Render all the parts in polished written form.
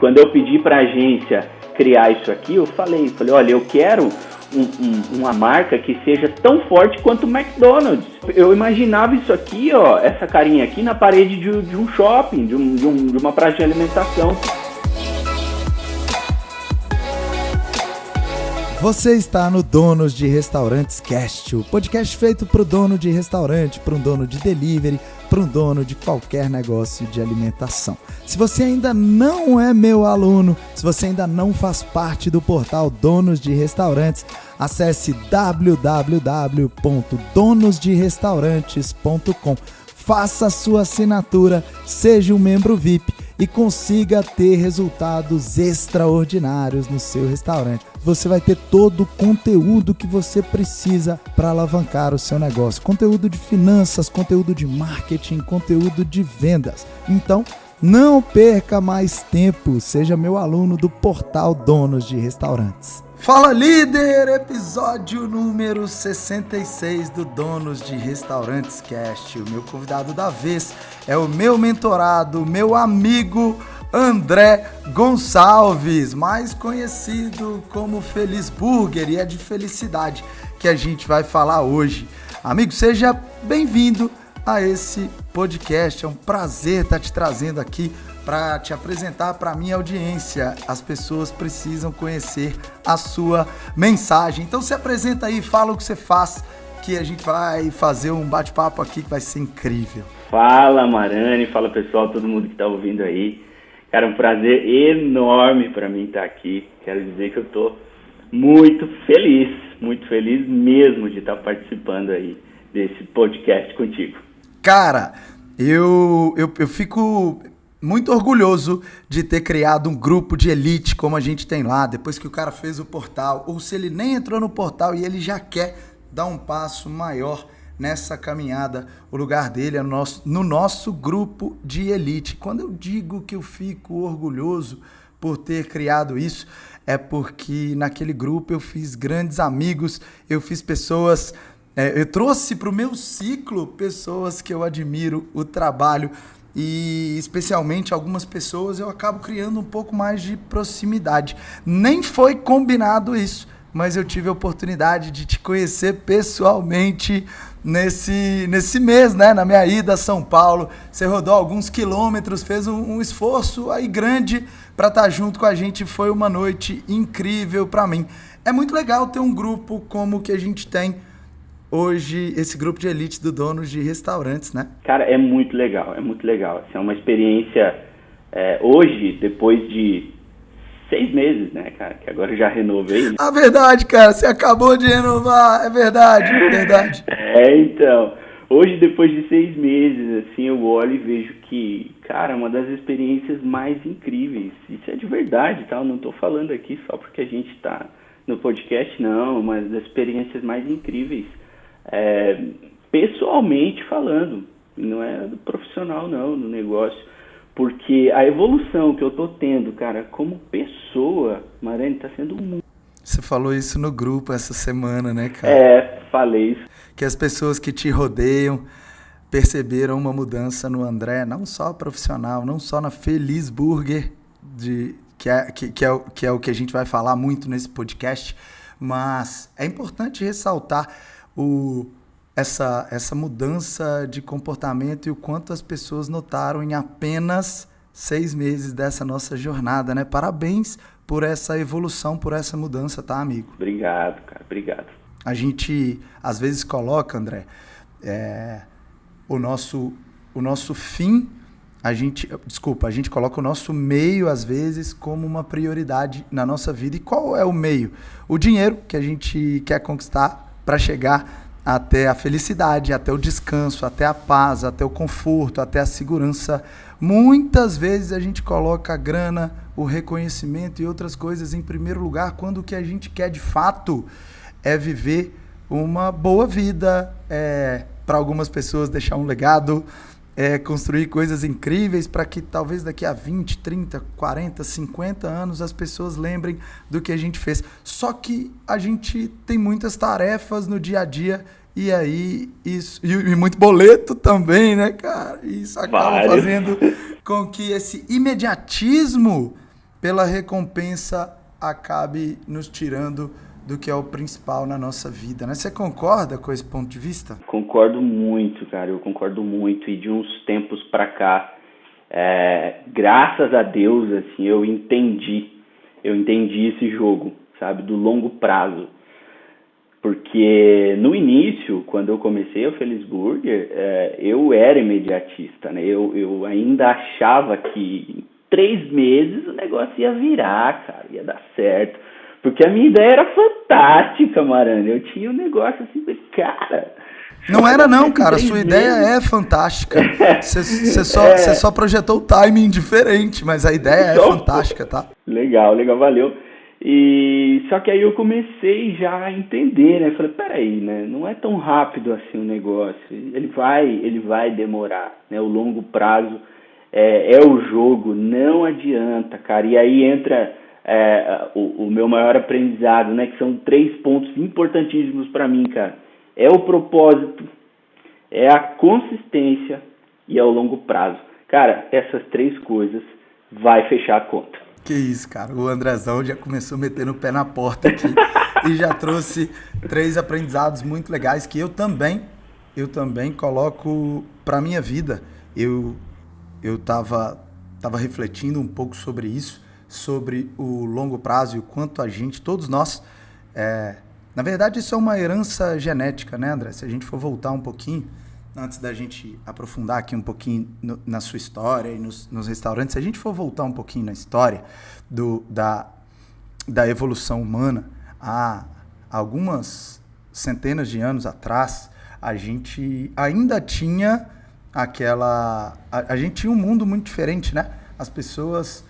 Quando eu pedi para a agência criar isso aqui, eu falei, olha, eu quero uma marca que seja tão forte quanto o McDonald's. Eu imaginava isso aqui, ó, essa carinha aqui na parede de um shopping, de uma praça de alimentação. Você está no Donos de Restaurantes Cast, o podcast feito para o dono de restaurante, para um dono de delivery, para um dono de qualquer negócio de alimentação. Se você ainda não é meu aluno, se você ainda não faz parte do portal Donos de Restaurantes, acesse www.donosderestaurantes.com. Faça a sua assinatura, seja um membro VIP e consiga ter resultados extraordinários no seu restaurante. Você vai ter todo o conteúdo que você precisa para alavancar o seu negócio. Conteúdo de finanças, conteúdo de marketing, conteúdo de vendas. Então, não perca mais tempo. Seja meu aluno do portal Donos de Restaurantes. Fala, líder! Episódio número 66 do Donos de Restaurantes Cast. O meu convidado da vez é o meu mentorado, meu amigo André Gonçalves, mais conhecido como Feliz Burger, e é de felicidade que a gente vai falar hoje. Amigo, seja bem-vindo a esse podcast. É um prazer estar te trazendo aqui para te apresentar para a minha audiência. As pessoas precisam conhecer a sua mensagem. Então se apresenta aí, fala o que você faz, que a gente vai fazer um bate-papo aqui que vai ser incrível. Fala, Marani, fala pessoal, todo mundo que está ouvindo aí. Cara, um prazer enorme para mim estar aqui. Quero dizer que eu estou muito feliz mesmo de estar participando aí desse podcast contigo. Cara, eu fico muito orgulhoso de ter criado um grupo de elite como a gente tem lá, depois que o cara fez o portal, ou se ele nem entrou no portal e ele já quer dar um passo maior nessa caminhada, o lugar dele é no nosso grupo de elite. Quando eu digo que eu fico orgulhoso por ter criado isso, é porque naquele grupo eu fiz grandes amigos, eu fiz pessoas, eu trouxe para o meu ciclo pessoas que eu admiro o trabalho, e especialmente algumas pessoas eu acabo criando um pouco mais de proximidade. Nem foi combinado isso, mas eu tive a oportunidade de te conhecer pessoalmente nesse mês, né? Na minha ida a São Paulo. Você rodou alguns quilômetros, fez um esforço aí grande para estar junto com a gente. Foi uma noite incrível para mim. É muito legal ter um grupo como o que a gente tem hoje, esse grupo de elite do Donos de Restaurantes, né? Cara, é muito legal. Assim, é uma experiência, hoje, depois de 6 meses, né, cara, que agora eu já renovei. Né? Ah, verdade, cara, você acabou de renovar, é verdade. Então, hoje, depois de 6 meses, assim, eu olho e vejo que, cara, uma das experiências mais incríveis, isso é de verdade, tá? Eu não tô falando aqui só porque a gente tá no podcast, não, mas das experiências mais incríveis, pessoalmente falando, não é do profissional não, do negócio, porque a evolução que eu tô tendo, cara, como pessoa, Marani, tá sendo muito. Você falou isso no grupo essa semana, né, cara? Falei isso. Que as pessoas que te rodeiam perceberam uma mudança no André, não só profissional, não só na Feliz Burger, que é o que a gente vai falar muito nesse podcast, mas é importante ressaltar essa mudança de comportamento e o quanto as pessoas notaram em apenas 6 meses dessa nossa jornada, né? Parabéns por essa evolução, por essa mudança, tá, amigo? Obrigado, cara, obrigado. A gente, às vezes, coloca, André, o nosso fim, a gente coloca o nosso meio, às vezes, como uma prioridade na nossa vida. E qual é o meio? O dinheiro que a gente quer conquistar para chegar até a felicidade, até o descanso, até a paz, até o conforto, até a segurança. Muitas vezes a gente coloca a grana, o reconhecimento e outras coisas em primeiro lugar, quando o que a gente quer de fato é viver uma boa vida, para algumas pessoas deixar um legado, construir coisas incríveis para que talvez daqui a 20, 30, 40, 50 anos as pessoas lembrem do que a gente fez. Só que a gente tem muitas tarefas no dia a dia e aí isso, e muito boleto também, né, cara? Isso acaba fazendo com que esse imediatismo pela recompensa, acabe nos tirando do que é o principal na nossa vida, né? Você concorda com esse ponto de vista? Concordo muito, cara, eu concordo muito. E de uns tempos pra cá, graças a Deus, assim, eu entendi esse jogo, sabe, do longo prazo. Porque no início, quando eu comecei o Feliz Burger, eu era imediatista, né? Eu ainda achava que em 3 meses o negócio ia virar, cara, ia dar certo. Porque a minha ideia era fantástica, Marana. Eu tinha um negócio assim, cara... Não era não, cara. A sua ideia é fantástica. Você só projetou o timing diferente, mas a ideia é fantástica, tá? Legal, valeu. E só que aí eu comecei já a entender, né? Falei, peraí, né? Não é tão rápido assim o negócio. Ele vai demorar, né? O longo prazo é o jogo, não adianta, cara. E aí entra o meu maior aprendizado, né? Que são 3 pontos importantíssimos para mim, cara. É o propósito, é a consistência e é o longo prazo. Cara, essas 3 coisas vai fechar a conta. Que isso, cara. O Andrezão já começou metendo o pé na porta aqui e já trouxe 3 aprendizados muito legais que eu também coloco para minha vida. Eu tava refletindo um pouco sobre isso, sobre o longo prazo e o quanto a gente, todos nós, na verdade isso é uma herança genética, né, André? Se a gente for voltar um pouquinho, antes da gente aprofundar aqui um pouquinho na sua história e nos restaurantes, se a gente for voltar um pouquinho na história da evolução humana, há algumas centenas de anos atrás, a gente ainda tinha a gente tinha um mundo muito diferente, né? As pessoas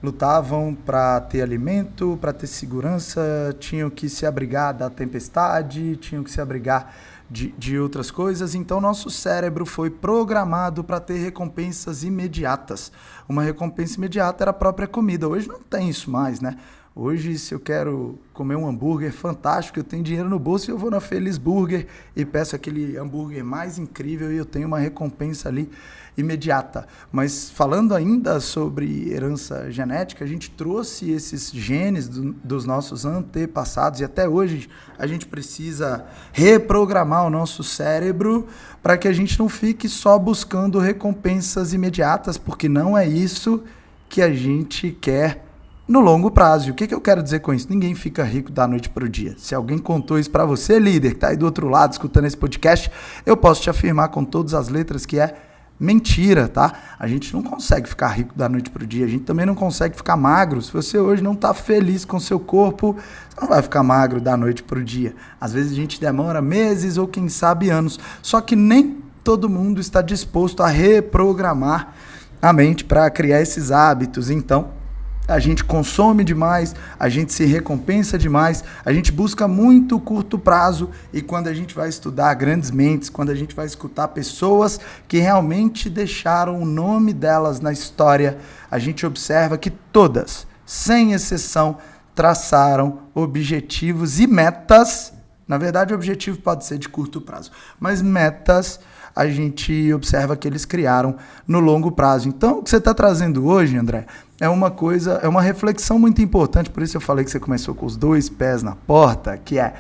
lutavam para ter alimento, para ter segurança, tinham que se abrigar da tempestade, tinham que se abrigar de outras coisas. Então nosso cérebro foi programado para ter recompensas imediatas. Uma recompensa imediata era a própria comida. Hoje não tem isso mais, né? Hoje, se eu quero comer um hambúrguer fantástico, eu tenho dinheiro no bolso e eu vou na Feliz Burger e peço aquele hambúrguer mais incrível e eu tenho uma recompensa ali imediata. Mas falando ainda sobre herança genética, a gente trouxe esses genes dos nossos antepassados e até hoje a gente precisa reprogramar o nosso cérebro para que a gente não fique só buscando recompensas imediatas, porque não é isso que a gente quer no longo prazo. E o que eu quero dizer com isso? Ninguém fica rico da noite para o dia. Se alguém contou isso para você, líder, que está aí do outro lado escutando esse podcast, eu posso te afirmar com todas as letras que é mentira, tá? A gente não consegue ficar rico da noite para o dia. A gente também não consegue ficar magro. Se você hoje não está feliz com seu corpo, você não vai ficar magro da noite para o dia. Às vezes a gente demora meses ou quem sabe anos. Só que nem todo mundo está disposto a reprogramar a mente para criar esses hábitos. Então, a gente consome demais, a gente se recompensa demais, a gente busca muito curto prazo e quando a gente vai estudar grandes mentes, quando a gente vai escutar pessoas que realmente deixaram o nome delas na história, a gente observa que todas, sem exceção, traçaram objetivos e metas. Na verdade, o objetivo pode ser de curto prazo, mas metas a gente observa que eles criaram no longo prazo. Então, o que você está trazendo hoje, André, é uma reflexão muito importante, por isso eu falei que você começou com os 2 pés na porta, que é,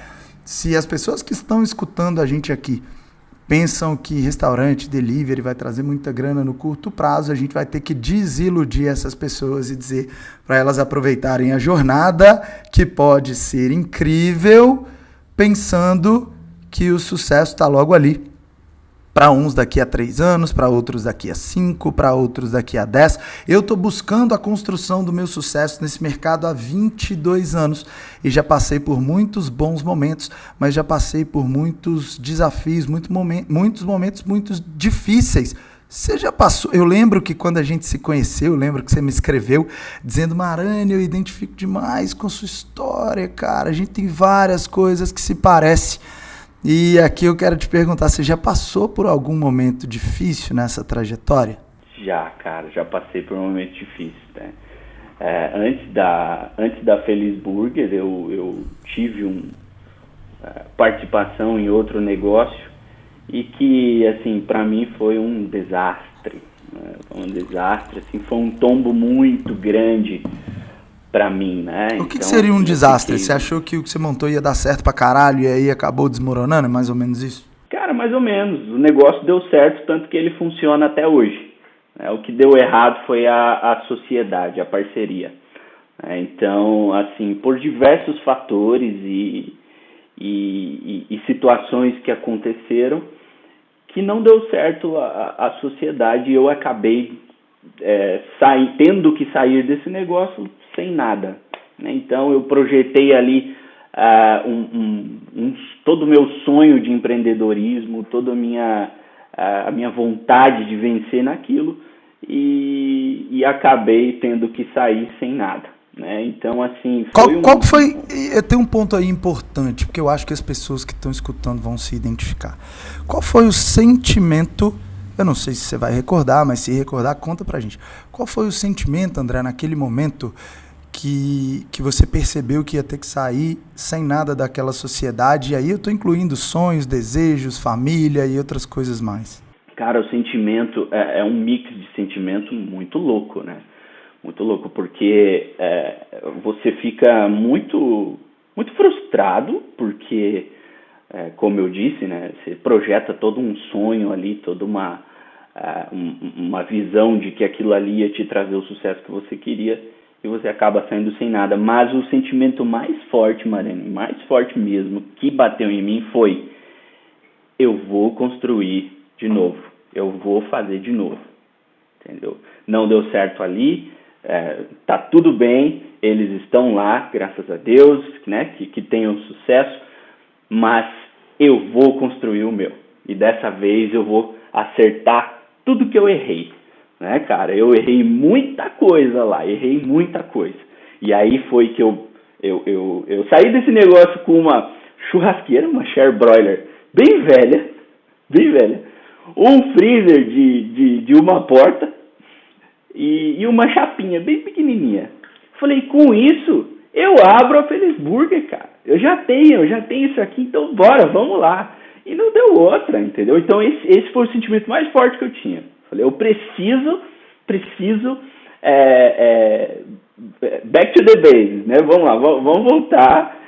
se as pessoas que estão escutando a gente aqui pensam que restaurante, delivery vai trazer muita grana no curto prazo, a gente vai ter que desiludir essas pessoas e dizer para elas aproveitarem a jornada, que pode ser incrível, pensando que o sucesso está logo ali. Para uns daqui a 3 anos, para outros daqui a 5, para outros daqui a 10. Eu estou buscando a construção do meu sucesso nesse mercado há 22 anos e já passei por muitos bons momentos, mas já passei por muitos desafios, muitos momentos muito difíceis. Você já passou? Eu lembro que quando a gente se conheceu, eu lembro que você me escreveu dizendo: Marani, eu identifico demais com sua história, cara. A gente tem várias coisas que se parecem. E aqui eu quero te perguntar, você já passou por algum momento difícil nessa trajetória? Já, cara, já passei por um momento difícil, né? Antes da Feliz Burger, eu tive participação em outro negócio e que, assim, para mim foi um desastre. né? Foi um desastre, assim, foi um tombo muito grande pra mim, né? O que seria um desastre? Você achou que o que você montou ia dar certo pra caralho e aí acabou desmoronando? É mais ou menos isso? Cara, mais ou menos. O negócio deu certo, tanto que ele funciona até hoje. O que deu errado foi a sociedade, a parceria. Então, assim, por diversos fatores e situações que aconteceram, que não deu certo a sociedade, e eu acabei tendo que sair desse negócio sem nada, né? Então eu projetei ali todo o meu sonho de empreendedorismo, toda a minha vontade de vencer naquilo, e acabei tendo que sair sem nada, né? Então, assim, qual foi? Tem um ponto aí importante, porque eu acho que as pessoas que estão escutando vão se identificar. Qual foi o sentimento? Eu não sei se você vai recordar, mas se recordar, conta pra gente. Qual foi o sentimento, André, naquele momento que você percebeu que ia ter que sair sem nada daquela sociedade? E aí eu tô incluindo sonhos, desejos, família e outras coisas mais. Cara, o sentimento é um mix de sentimento muito louco, né? Muito louco, porque você fica muito, muito frustrado, porque, como eu disse, né, você projeta todo um sonho ali, toda uma visão de que aquilo ali ia te trazer o sucesso que você queria, e você acaba saindo sem nada. Mas o sentimento mais forte, Mariane, mais forte mesmo, que bateu em mim foi: eu vou construir de novo, eu vou fazer de novo, entendeu? Não deu certo ali, tá tudo bem, eles estão lá, graças a Deus, né, que tenham sucesso, mas eu vou construir o meu, e dessa vez eu vou acertar tudo que eu errei, né, cara? Eu errei muita coisa lá, e aí foi que eu saí desse negócio com uma churrasqueira, uma Share Broiler bem velha, um freezer de uma porta e uma chapinha bem pequenininha. Falei, com isso eu abro a Feliz Burger, cara. Eu já tenho isso aqui, então bora, vamos lá. E não deu outra, entendeu? Então esse foi o sentimento mais forte que eu tinha. Falei, eu preciso back to the basics, né? Vamos lá, vamos voltar,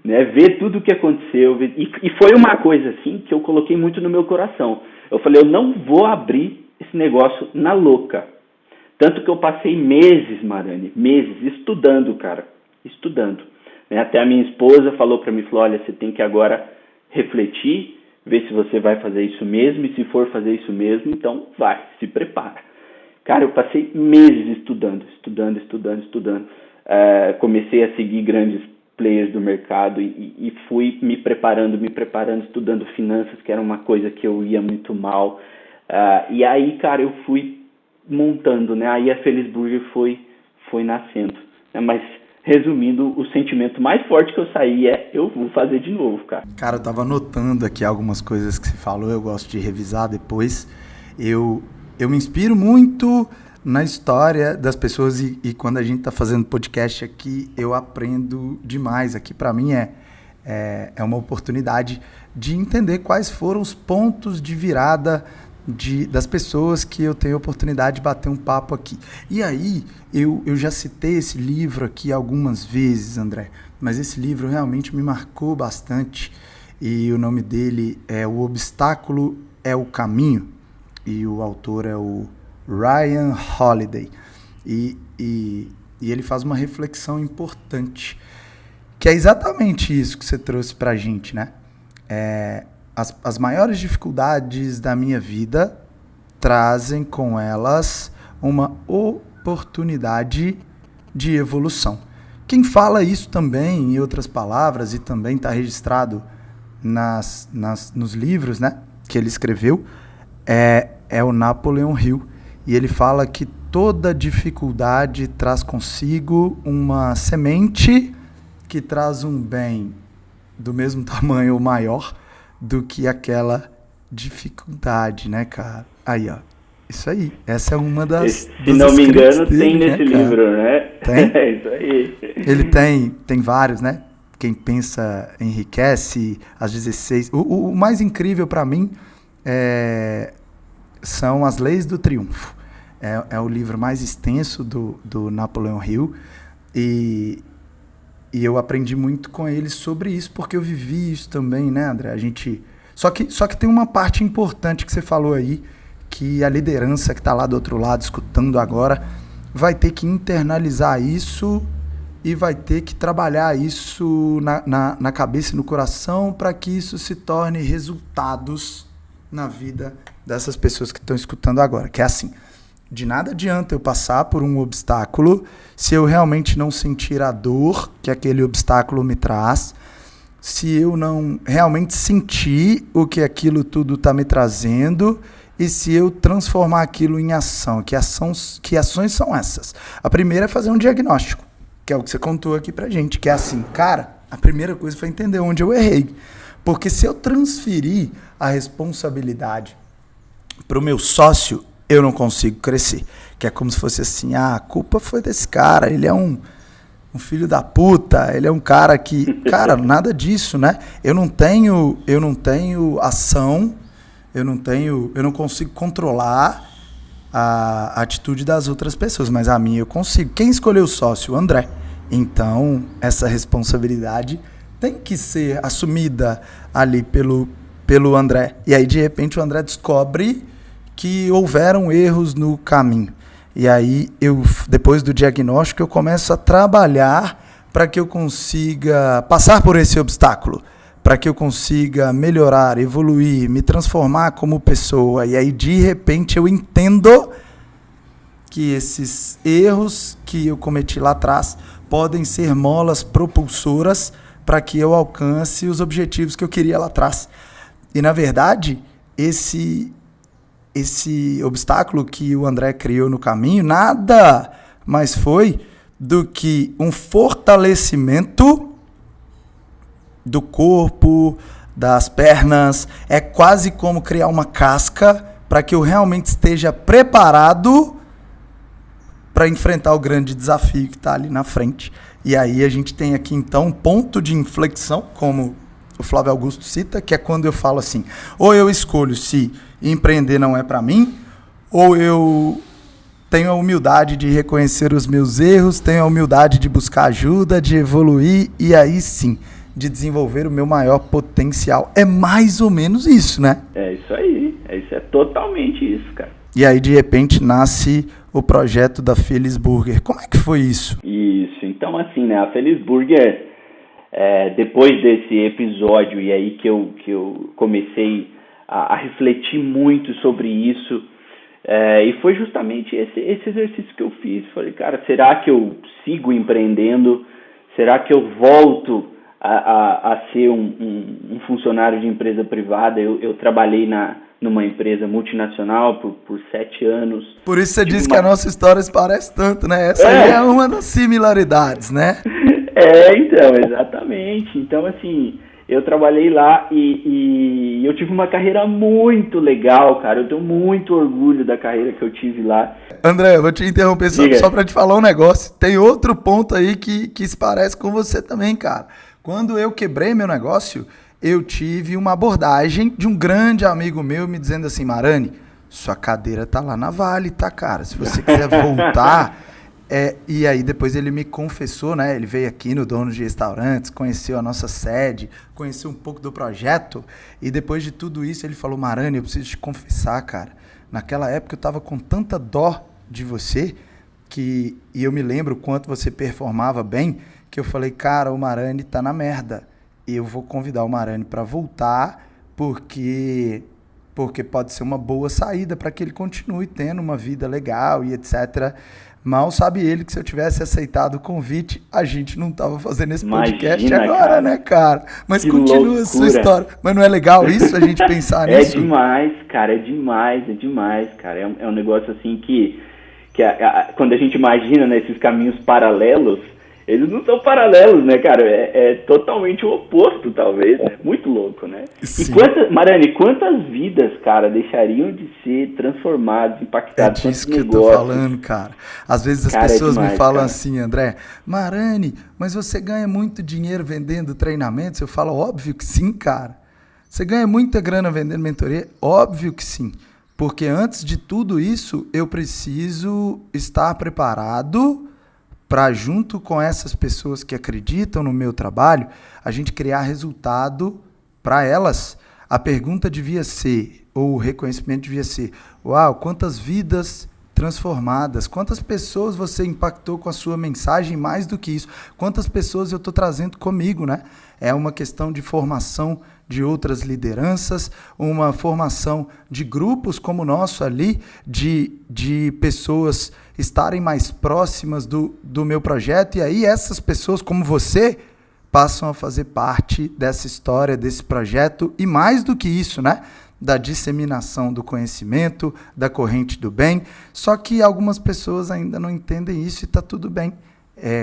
né? Ver tudo o que aconteceu. E foi uma coisa assim que eu coloquei muito no meu coração. Eu falei, eu não vou abrir esse negócio na louca. Tanto que eu passei meses, Mariane, estudando, cara, né? Até a minha esposa falou para mim, falou, olha, você tem que agora refletir, ver se você vai fazer isso mesmo, e se for fazer isso mesmo, então vai, se prepara. Cara, eu passei meses estudando. Comecei a seguir grandes players do mercado e fui me preparando, estudando finanças, que era uma coisa que eu ia muito mal. E aí, cara, eu fui montando, né? Aí a Feliz Burger foi nascendo, né? Mas, resumindo, o sentimento mais forte que eu saí eu vou fazer de novo, cara. Cara, eu tava anotando aqui algumas coisas que você falou, eu gosto de revisar depois. Eu me inspiro muito na história das pessoas e quando a gente tá fazendo podcast aqui, eu aprendo demais. Aqui para mim é uma oportunidade de entender quais foram os pontos de virada das pessoas que eu tenho a oportunidade de bater um papo aqui. E aí, eu já citei esse livro aqui algumas vezes, André, mas esse livro realmente me marcou bastante e o nome dele é O Obstáculo é o Caminho e o autor é o Ryan Holiday. E ele faz uma reflexão importante, que é exatamente isso que você trouxe pra gente, né? As maiores dificuldades da minha vida trazem com elas uma oportunidade de evolução. Quem fala isso também, em outras palavras, e também está registrado nos livros, né, que ele escreveu, é o Napoleon Hill. E ele fala que toda dificuldade traz consigo uma semente que traz um bem do mesmo tamanho ou maior do que aquela dificuldade, né, cara? Aí, ó. Isso aí. Essa é uma das... Se não me engano, dele, tem nesse livro, né? Tem? É isso aí. Ele tem vários, né? Quem pensa enriquece, às 16... O mais incrível para mim são as leis do triunfo. é o livro mais extenso do Napoleão Hill, e eu aprendi muito com ele sobre isso, porque eu vivi isso também, né, André? Só que tem uma parte importante que você falou aí, que a liderança que está lá do outro lado, escutando agora, vai ter que internalizar isso e vai ter que trabalhar isso na cabeça e no coração para que isso se torne resultados na vida dessas pessoas que estão escutando agora. Que é assim, de nada adianta eu passar por um obstáculo se eu realmente não sentir a dor que aquele obstáculo me traz, se eu não realmente sentir o que aquilo tudo está me trazendo e se eu transformar aquilo em ação. Que ações são essas? A primeira é fazer um diagnóstico, que é o que você contou aqui pra gente, que é assim, cara, a primeira coisa foi entender onde eu errei. Porque se eu transferir a responsabilidade pro meu sócio, eu não consigo crescer. Que é como se fosse assim, a culpa foi desse cara, ele é um filho da puta, ele é um cara que... Cara, nada disso, né? Eu não tenho ação, eu não consigo controlar a atitude das outras pessoas, mas a minha eu consigo. Quem escolheu o sócio? O André. Então, essa responsabilidade tem que ser assumida ali pelo André. E aí, de repente, o André descobre que houveram erros no caminho. E aí, depois do diagnóstico, eu começo a trabalhar para que eu consiga passar por esse obstáculo, para que eu consiga melhorar, evoluir, me transformar como pessoa. E aí, de repente, eu entendo que esses erros que eu cometi lá atrás podem ser molas propulsoras para que eu alcance os objetivos que eu queria lá atrás. E, na verdade, esse obstáculo que o André criou no caminho nada mais foi do que um fortalecimento do corpo, das pernas. É quase como criar uma casca para que eu realmente esteja preparado para enfrentar o grande desafio que está ali na frente. E aí a gente tem aqui então um ponto de inflexão, como o Flávio Augusto cita, que é quando eu falo assim, ou eu escolho se empreender não é para mim, ou eu tenho a humildade de reconhecer os meus erros, tenho a humildade de buscar ajuda, de evoluir, e aí sim, de desenvolver o meu maior potencial. É mais ou menos isso, né? É isso aí. Isso é totalmente isso, cara. E aí, de repente, nasce o projeto da Feliz Burger. Como é que foi isso? Isso. Então, assim, né? A Feliz Burger, depois desse episódio, e aí que eu comecei a refletir muito sobre isso, e foi justamente esse exercício que eu fiz. Falei, cara, será que eu sigo empreendendo? Será que eu volto a ser um funcionário de empresa privada? Eu trabalhei numa empresa multinacional por 7 anos. Por isso você disse que a nossa história se parece tanto, né? Essa aí é uma das similaridades, né? Então, exatamente. Então, assim, eu trabalhei lá e eu tive uma carreira muito legal, cara. Eu tenho muito orgulho da carreira que eu tive lá. André, eu vou te interromper só para te falar um negócio. Tem outro ponto aí que se parece com você também, cara. Quando eu quebrei meu negócio, eu tive uma abordagem de um grande amigo meu me dizendo assim, Marani, sua cadeira tá lá na Vale, tá, cara? Se você quiser voltar... E aí depois ele me confessou, né? Ele veio aqui no Dono de Restaurantes, conheceu a nossa sede, conheceu um pouco do projeto, e depois de tudo isso ele falou, Marani, eu preciso te confessar, cara. Naquela época eu tava com tanta dó de você, e eu me lembro o quanto você performava bem, que eu falei, cara, o Marani tá na merda. Eu vou convidar o Marani para voltar, porque pode ser uma boa saída para que ele continue tendo uma vida legal e etc. Mal sabe ele que se eu tivesse aceitado o convite, a gente não tava fazendo esse podcast agora, cara, né, cara? Mas que continua loucura. A sua história. Mas não é legal isso, a gente pensar nisso? É demais, cara, é demais, cara. É um negócio assim que quando a gente imagina, né, esses caminhos paralelos, eles não são paralelos, né, cara? É totalmente o oposto, talvez, né? Muito louco, né? Sim. E quantas vidas, cara, deixariam de ser transformadas, impactadas? É disso que eu tô falando, cara. Às vezes as pessoas me falam assim, André, Marani, mas você ganha muito dinheiro vendendo treinamentos? Eu falo, óbvio que sim, cara. Você ganha muita grana vendendo mentoria? Óbvio que sim. Porque antes de tudo isso, eu preciso estar preparado para, junto com essas pessoas que acreditam no meu trabalho, a gente criar resultado para elas. A pergunta devia ser, ou o reconhecimento devia ser: uau, quantas vidas transformadas, quantas pessoas você impactou com a sua mensagem, mais do que isso, quantas pessoas eu estou trazendo comigo, né? É uma questão de formação de outras lideranças, uma formação de grupos como o nosso ali, de pessoas estarem mais próximas do meu projeto, e aí essas pessoas como você passam a fazer parte dessa história, desse projeto, e mais do que isso, né? Da disseminação do conhecimento, da corrente do bem. Só que algumas pessoas ainda não entendem isso e está tudo bem.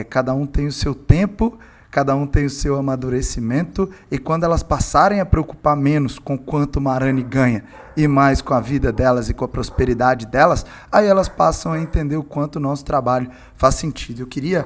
Cada um tem o seu tempo, cada um tem o seu amadurecimento, e quando elas passarem a preocupar menos com quanto Marani ganha e mais com a vida delas e com a prosperidade delas, aí elas passam a entender o quanto o nosso trabalho faz sentido. Eu queria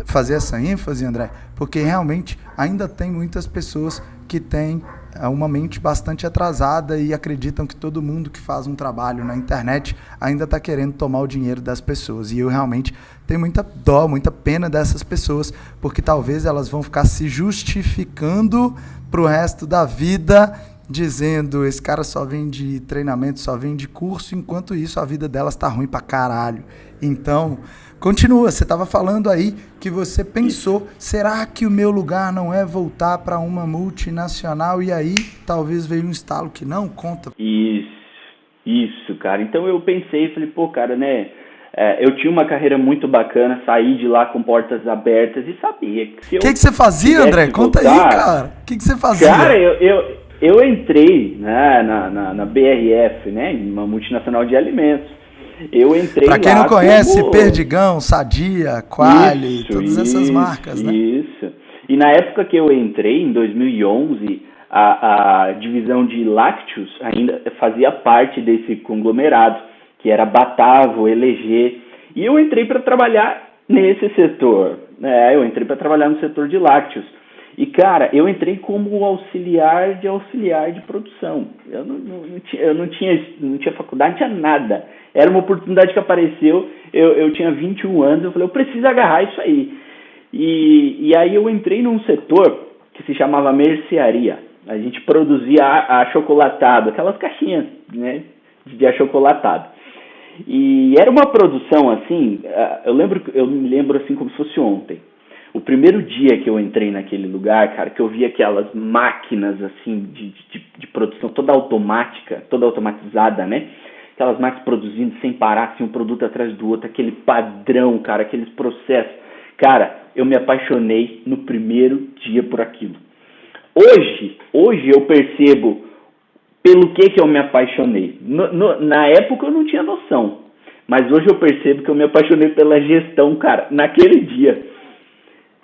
fazer essa ênfase, André, porque realmente ainda tem muitas pessoas que têm uma mente bastante atrasada e acreditam que todo mundo que faz um trabalho na internet ainda está querendo tomar o dinheiro das pessoas. E eu realmente tenho muita dó, muita pena dessas pessoas, porque talvez elas vão ficar se justificando para o resto da vida, dizendo: esse cara só vende treinamento, só vende curso, enquanto isso a vida delas está ruim pra caralho. Então, continua, você estava falando aí que você pensou, será que o meu lugar não é voltar para uma multinacional? E aí talvez veio um estalo que não conta. Isso, cara. Então eu pensei, falei, pô, cara, né? Eu tinha uma carreira muito bacana, saí de lá com portas abertas e sabia que se eu... O que você fazia, André? Conta aí, cara. O que você fazia? Cara, eu entrei, né, na BRF, né, uma multinacional de alimentos. Eu entrei lá. Pra quem não conhece, Perdigão, Sadia, Quali, todas essas marcas, né? Isso. E na época que eu entrei, em 2011, a divisão de lácteos ainda fazia parte desse conglomerado, que era Batavo, LG. E eu entrei para trabalhar nesse setor. Eu entrei para trabalhar no setor de lácteos. E, cara, eu entrei como auxiliar de produção. Eu não tinha faculdade, não tinha nada. Era uma oportunidade que apareceu, eu tinha 21 anos, eu falei, eu preciso agarrar isso aí. E aí eu entrei num setor que se chamava mercearia. A gente produzia achocolatado, aquelas caixinhas, né, de achocolatado. E era uma produção assim, eu me lembro assim como se fosse ontem. O primeiro dia que eu entrei naquele lugar, cara, que eu vi aquelas máquinas assim de produção toda automática, toda automatizada, né? Aquelas máquinas produzindo sem parar, assim, um produto atrás do outro, aquele padrão, cara, aqueles processos. Cara, eu me apaixonei no primeiro dia por aquilo. Hoje eu percebo pelo que eu me apaixonei. Na época eu não tinha noção, mas hoje eu percebo que eu me apaixonei pela gestão, cara, naquele dia.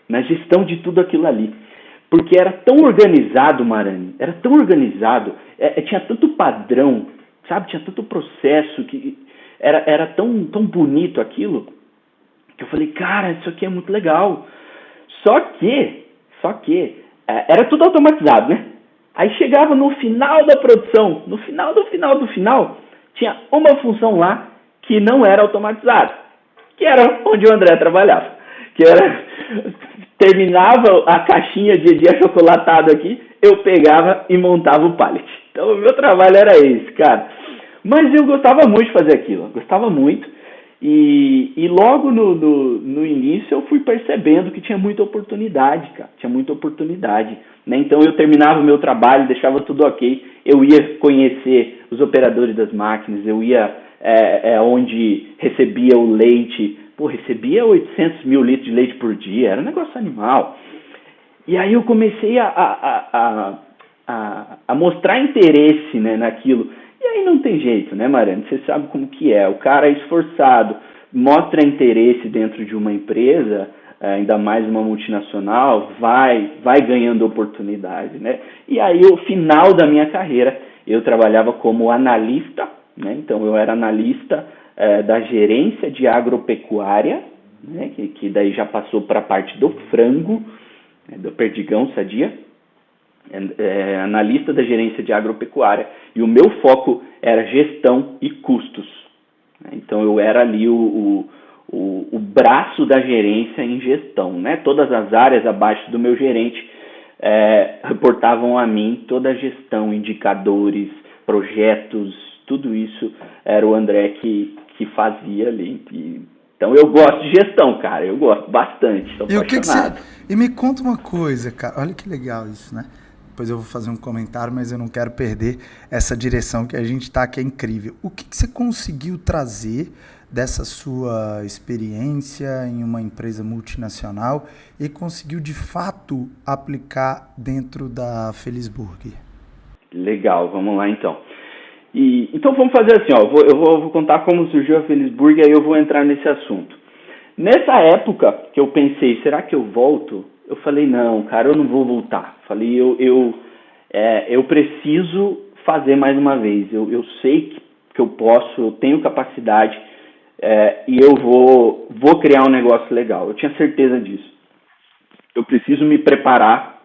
Na gestão de tudo aquilo ali. Porque era tão organizado, Marani, era tão organizado, tinha tanto padrão, sabe, tinha tanto processo, que era tão bonito aquilo, que eu falei, cara, isso aqui é muito legal. Só que, era tudo automatizado, né? Aí chegava no final da produção, no final do final, tinha uma função lá que não era automatizada, que era onde o André trabalhava, que era... Terminava a caixinha de achocolatado aqui, eu pegava e montava o pallet. Então o meu trabalho era esse, cara. Mas eu gostava muito de fazer aquilo, gostava muito. E logo no início eu fui percebendo que tinha muita oportunidade, cara. Tinha muita oportunidade, né? Então eu terminava o meu trabalho, deixava tudo ok. Eu ia conhecer os operadores das máquinas, eu ia onde recebia o leite. Pô, recebia 800 mil litros de leite por dia, era um negócio animal. E aí eu comecei a mostrar interesse, né, naquilo. E aí não tem jeito, né, Mariana? Você sabe como que é. O cara é esforçado, mostra interesse dentro de uma empresa, ainda mais uma multinacional, vai ganhando oportunidade, né? E aí, o final da minha carreira, eu trabalhava como analista, né? Então, eu era analista da gerência de agropecuária, né, que daí já passou para a parte do frango, né, do Perdigão, Sadia. analista da gerência de agropecuária, e o meu foco era gestão e custos. Então eu era ali o braço da gerência em gestão, né? Todas as áreas abaixo do meu gerente reportavam a mim toda a gestão, indicadores, projetos, tudo isso era o André que fazia ali. Então eu gosto de gestão, cara, eu gosto bastante, sou apaixonado. E me conta uma coisa, cara, olha que legal isso, né? Depois eu vou fazer um comentário, mas eu não quero perder essa direção que a gente está, que é incrível. O que você conseguiu trazer dessa sua experiência em uma empresa multinacional e conseguiu, de fato, aplicar dentro da Felisburger? Legal, vamos lá então. Então vamos fazer assim, ó, eu vou contar como surgiu a Felisburger e aí eu vou entrar nesse assunto. Nessa época que eu pensei, será que eu volto? Eu falei, não, cara, eu não vou voltar. Falei, eu preciso fazer mais uma vez. Eu sei que eu posso, eu tenho capacidade e eu vou criar um negócio legal. Eu tinha certeza disso. Eu preciso me preparar,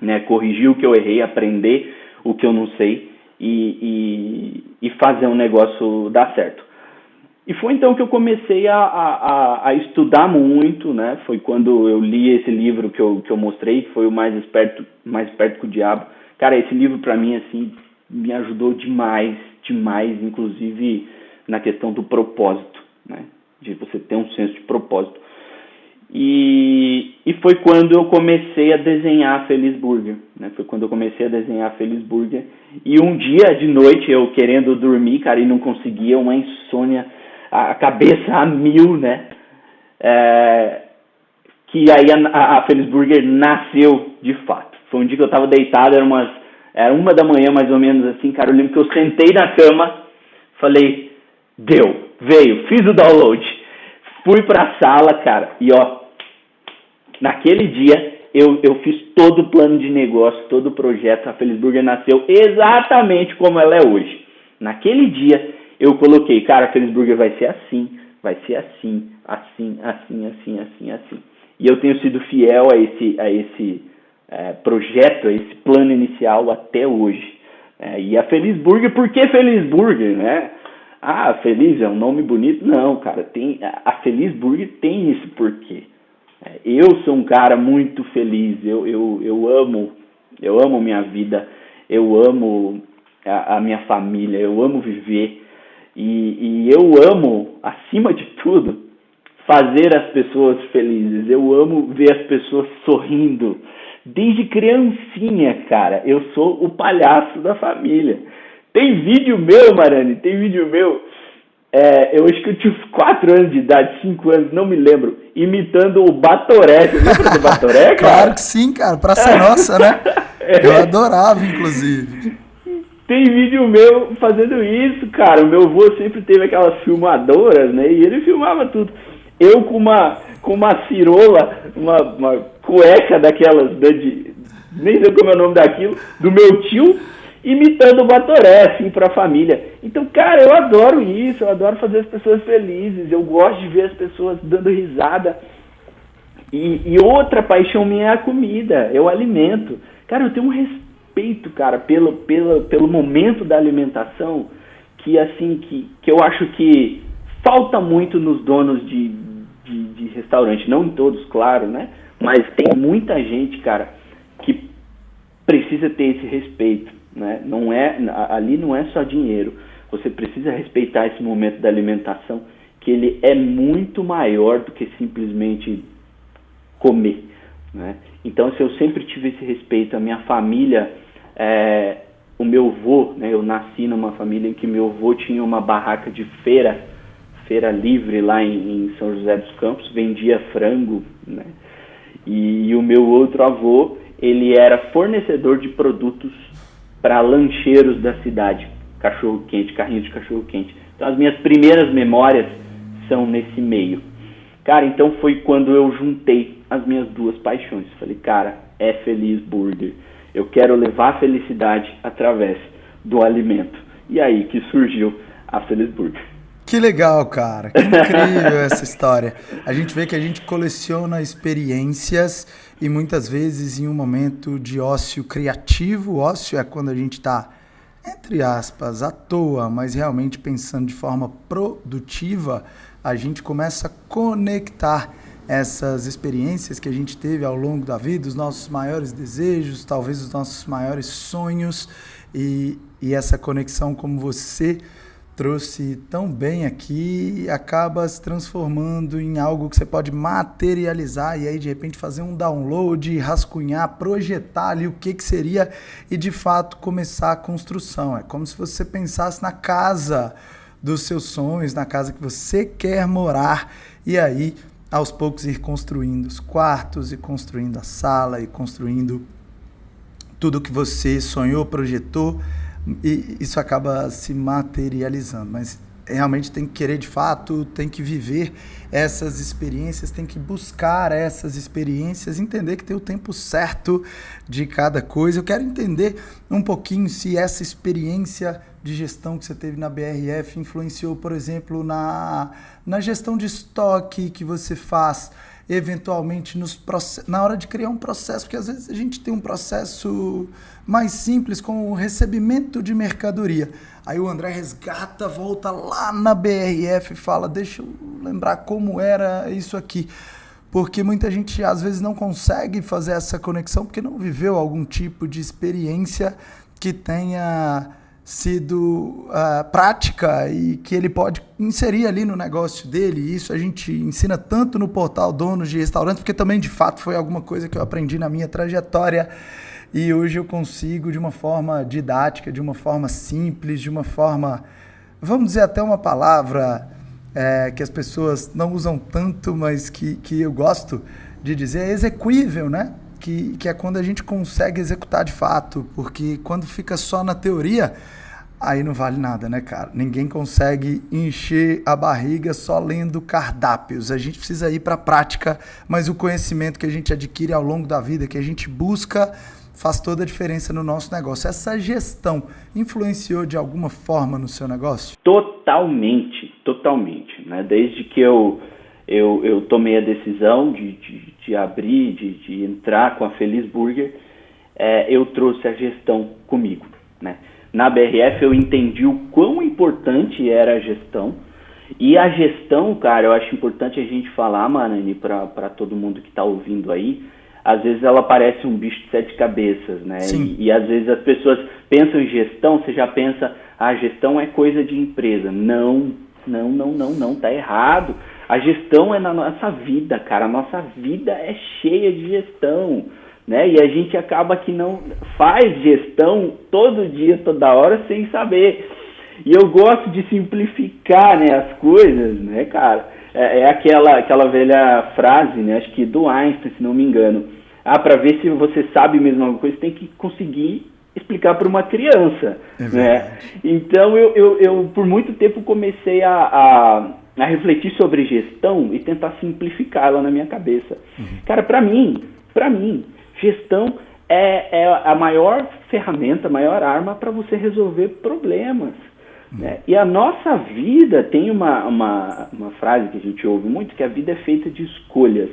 né, corrigir o que eu errei, aprender o que eu não sei e fazer um negócio dar certo. E foi então que eu comecei a estudar muito, né? Foi quando eu li esse livro que eu mostrei, que foi o Mais Esperto que o Diabo. Cara, esse livro para mim, assim, me ajudou demais, inclusive na questão do propósito, né? De você ter um senso de propósito. E foi quando eu comecei a desenhar a Felisburger, né? E um dia de noite, eu querendo dormir, cara, e não conseguia, uma insônia, a cabeça a mil, né? Que aí a Felisburger nasceu de fato. Foi um dia que eu tava deitado, era 1 da manhã mais ou menos assim, cara. Eu lembro que eu sentei na cama, falei, veio, fiz o download, fui pra sala, cara, e ó, naquele dia eu fiz todo o plano de negócio, todo o projeto. A Felisburger nasceu exatamente como ela é hoje. Naquele dia eu coloquei, cara, a Felisburger vai ser assim, assim. E eu tenho sido fiel a esse projeto, a esse plano inicial até hoje. E a Felisburger, por que Felisburger, né? Ah, Feliz é um nome bonito? Não, cara, a Felisburger tem esse porquê. Eu sou um cara muito feliz, eu amo minha vida, eu amo a minha família, eu amo viver. E eu amo, acima de tudo, fazer as pessoas felizes. Eu amo ver as pessoas sorrindo. Desde criancinha, cara, eu sou o palhaço da família. Tem vídeo meu, Marani, eu acho que eu tinha 4 anos de idade, 5 anos, não me lembro, imitando o Batoré. Você lembra do Batoré, cara? Claro que sim, cara, Praça Nossa, né? Eu adorava, inclusive. Tem vídeo meu fazendo isso, cara. O meu avô sempre teve aquelas filmadoras, né? E ele filmava tudo. Eu com uma cirola, uma cueca daquelas, nem sei como é o nome daquilo, do meu tio, imitando o Batoré, assim, pra família. Então, cara, eu adoro isso, eu adoro fazer as pessoas felizes, eu gosto de ver as pessoas dando risada. E outra paixão minha é a comida, é o alimento. Cara, eu tenho um respeito, cara, pelo momento da alimentação, que assim, que eu acho que falta muito nos donos de restaurante, não em todos, claro, né? Mas tem muita gente, cara, que precisa ter esse respeito, né? Ali não é só dinheiro, você precisa respeitar esse momento da alimentação, que ele é muito maior do que simplesmente comer, né? Então, se eu sempre tive esse respeito, a minha família, o meu avô, né, eu nasci numa família em que meu avô tinha uma barraca de feira livre lá em São José dos Campos, vendia frango, né? E o meu outro avô, ele era fornecedor de produtos para lancheiros da cidade, cachorro-quente, carrinho de cachorro-quente. Então, as minhas primeiras memórias são nesse meio. Cara, então foi quando eu juntei as minhas duas paixões. Falei, cara, é Felisburger. Eu quero levar a felicidade através do alimento. E aí que surgiu a Felisburger. Que legal, cara. Que incrível essa história. A gente vê que a gente coleciona experiências e muitas vezes em um momento de ócio criativo. Ócio é quando a gente está, entre aspas, à toa, mas realmente pensando de forma produtiva, a gente começa a conectar essas experiências que a gente teve ao longo da vida, os nossos maiores desejos, talvez os nossos maiores sonhos e essa conexão, como você trouxe tão bem aqui, acaba se transformando em algo que você pode materializar e aí de repente fazer um download, rascunhar, projetar ali o que seria e de fato começar a construção. É como se você pensasse na casa dos seus sonhos, na casa que você quer morar e aí aos poucos ir construindo os quartos e construindo a sala e construindo tudo que você sonhou, projetou. E isso acaba se materializando, mas realmente tem que querer de fato, tem que viver essas experiências, tem que buscar essas experiências, entender que tem o tempo certo de cada coisa. Eu quero entender um pouquinho se essa experiência de gestão que você teve na BRF influenciou, por exemplo, na gestão de estoque que você faz, eventualmente na hora de criar um processo, porque às vezes a gente tem um processo mais simples com o recebimento de mercadoria. Aí o André resgata, volta lá na BRF e fala, deixa eu lembrar como era isso aqui. Porque muita gente às vezes não consegue fazer essa conexão porque não viveu algum tipo de experiência que tenha sido prática e que ele pode inserir ali no negócio dele. E isso a gente ensina tanto no portal Donos de Restaurantes, porque também de fato foi alguma coisa que eu aprendi na minha trajetória e hoje eu consigo de uma forma didática, de uma forma simples, de uma forma, vamos dizer até uma palavra que as pessoas não usam tanto, mas que eu gosto de dizer, é execuível, né? Que é quando a gente consegue executar de fato, porque quando fica só na teoria, aí não vale nada, né, cara? Ninguém consegue encher a barriga só lendo cardápios. A gente precisa ir para a prática, mas o conhecimento que a gente adquire ao longo da vida, que a gente busca, faz toda a diferença no nosso negócio. Essa gestão influenciou de alguma forma no seu negócio? Totalmente, né? Desde que eu tomei a decisão de abrir, de entrar com a Feliz Burger, eu trouxe a gestão comigo, né? Na BRF eu entendi o quão importante era a gestão, e a gestão, cara, eu acho importante a gente falar, Marani, para todo mundo que está ouvindo aí, às vezes ela parece um bicho de 7 cabeças, né? E às vezes as pessoas pensam em gestão, você já pensa, gestão é coisa de empresa. Não, tá errado. A gestão é na nossa vida, cara. A nossa vida é cheia de gestão, né? E a gente acaba que não faz gestão todo dia, toda hora, sem saber. E eu gosto de simplificar, né, as coisas, né, cara? É aquela velha frase, né, acho que do Einstein, se não me engano. Para ver se você sabe mesmo alguma coisa, você tem que conseguir explicar para uma criança, né? Então eu por muito tempo comecei a refletir sobre gestão e tentar simplificar ela na minha cabeça. Cara, para mim, gestão é a maior ferramenta, a maior arma para você resolver problemas, né? E a nossa vida tem uma frase que a gente ouve muito, que a vida é feita de escolhas.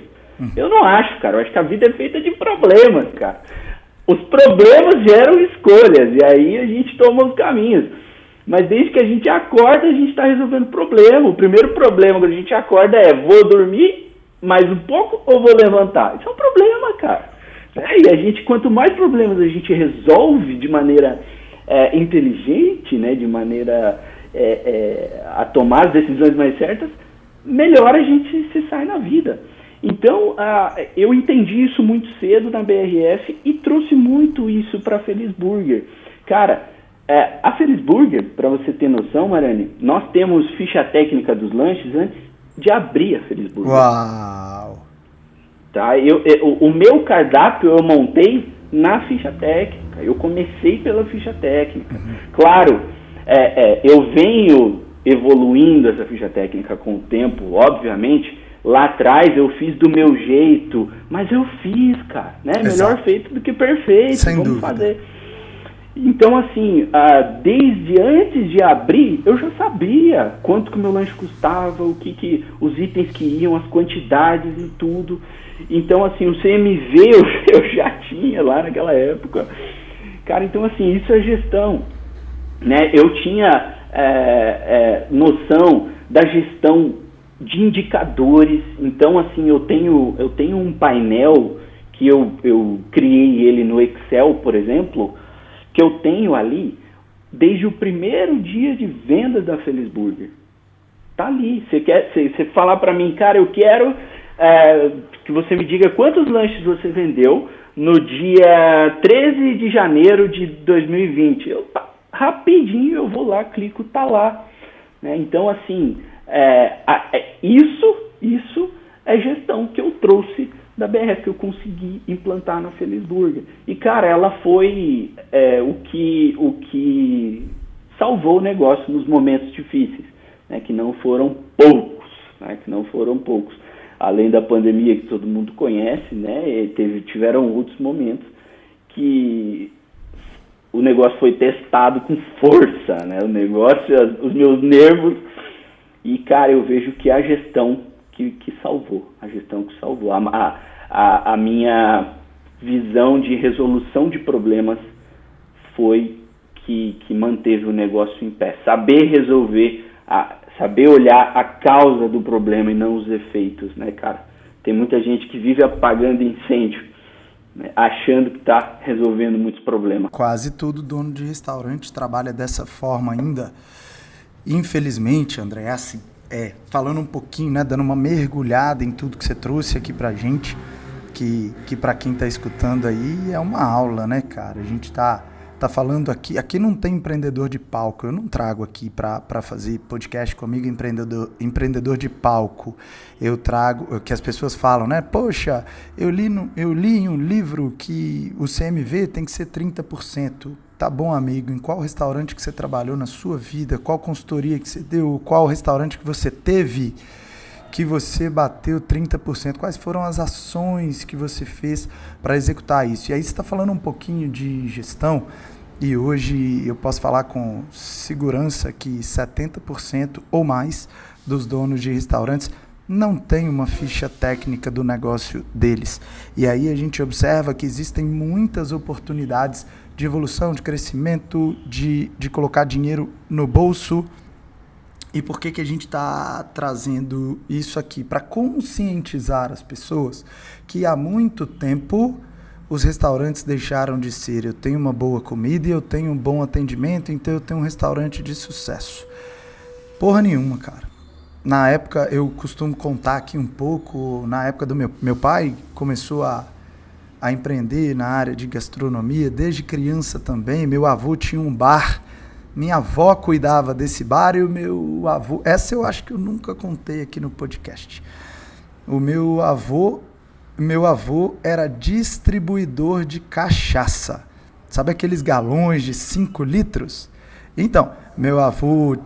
Eu não acho, cara. Eu acho que a vida é feita de problemas, cara. Os problemas geram escolhas, e aí a gente toma os caminhos. Mas desde que a gente acorda, a gente está resolvendo problema. O primeiro problema quando a gente acorda é: vou dormir mais um pouco ou vou levantar? Isso é um problema, cara. E a gente, quanto mais problemas a gente resolve de maneira inteligente, né, de maneira a tomar as decisões mais certas, melhor a gente se sai na vida. Então, eu entendi isso muito cedo na BRF e trouxe muito isso para a Feliz Burger. Cara, a Feliz Burger, para você ter noção, Marani, nós temos ficha técnica dos lanches antes de abrir a Feliz Burger. Uau! Tá? O meu cardápio eu montei na ficha técnica. Eu comecei pela ficha técnica. Claro, eu venho evoluindo essa ficha técnica com o tempo, obviamente. Lá atrás eu fiz do meu jeito, mas eu fiz, cara, né? Exato. Melhor feito do que perfeito. Sem Vamos dúvida. fazer. Então, assim, desde antes de abrir, eu já sabia quanto que o meu lanche custava, o que os itens que iam, as quantidades e tudo. Então, assim, o CMV eu já tinha lá naquela época. Cara, então, assim, isso é gestão, né? Eu tinha noção da gestão de indicadores. Então, assim, eu tenho um painel que eu criei ele no Excel, por exemplo, que eu tenho ali desde o primeiro dia de vendas da Feliz Burger. Tá ali. Você falar para mim, cara, eu quero que você me diga quantos lanches você vendeu no dia 13 de janeiro de 2020. Rapidinho eu vou lá, clico, tá lá. Né? Então, assim, isso é gestão que eu trouxe da BRF, que eu consegui implantar na Feliz Burger. E, cara, ela foi o que salvou o negócio nos momentos difíceis, né, que não foram poucos, né, Além da pandemia que todo mundo conhece, né, tiveram outros momentos que o negócio foi testado com força, né, os meus nervos. E, cara, eu vejo que a gestão que salvou. A minha visão de resolução de problemas foi que manteve o negócio em pé. Saber resolver, saber olhar a causa do problema e não os efeitos, né, cara? Tem muita gente que vive apagando incêndio, né, achando que está resolvendo muitos problemas. Quase todo dono de restaurante trabalha dessa forma ainda. Infelizmente, André, assim, falando um pouquinho, né, dando uma mergulhada em tudo que você trouxe aqui pra gente, que pra quem tá escutando aí é uma aula, né, cara? A gente tá falando aqui não tem empreendedor de palco, eu não trago aqui pra fazer podcast comigo empreendedor de palco. Eu trago, que as pessoas falam, né, poxa, eu li em um livro que o CMV tem que ser 30%. Tá bom, amigo, em qual restaurante que você trabalhou na sua vida, qual consultoria que você deu, qual restaurante que você teve que você bateu 30%, quais foram as ações que você fez para executar isso? E aí você está falando um pouquinho de gestão, e hoje eu posso falar com segurança que 70% ou mais dos donos de restaurantes não tem uma ficha técnica do negócio deles. E aí a gente observa que existem muitas oportunidades de evolução, de crescimento, de colocar dinheiro no bolso. E por que a gente está trazendo isso aqui? Para conscientizar as pessoas que há muito tempo os restaurantes deixaram de ser eu tenho uma boa comida e eu tenho um bom atendimento, então eu tenho um restaurante de sucesso. Porra nenhuma, cara. Na época, eu costumo contar aqui um pouco, na época do meu pai começou a empreender na área de gastronomia, desde criança também. Meu avô tinha um bar, minha avó cuidava desse bar e o meu avô... Essa eu acho que eu nunca contei aqui no podcast. O meu avô era distribuidor de cachaça. Sabe aqueles galões de 5 litros? Então, meu avô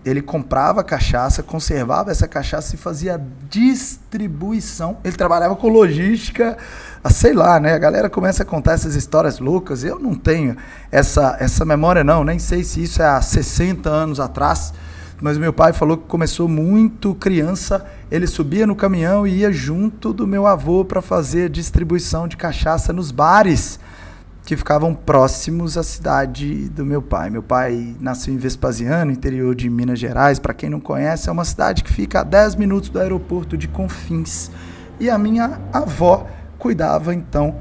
ele comprava cachaça, conservava essa cachaça e fazia distribuição. Ele trabalhava com logística, sei lá, né? A galera começa a contar essas histórias loucas. Eu não tenho essa memória, não. Nem sei se isso é há 60 anos atrás. Mas meu pai falou que começou muito criança. Ele subia no caminhão e ia junto do meu avô para fazer distribuição de cachaça nos bares que ficavam próximos à cidade do meu pai. Meu pai nasceu em Vespasiano, interior de Minas Gerais. Para quem não conhece, é uma cidade que fica a 10 minutos do aeroporto de Confins. E a minha avó cuidava, então,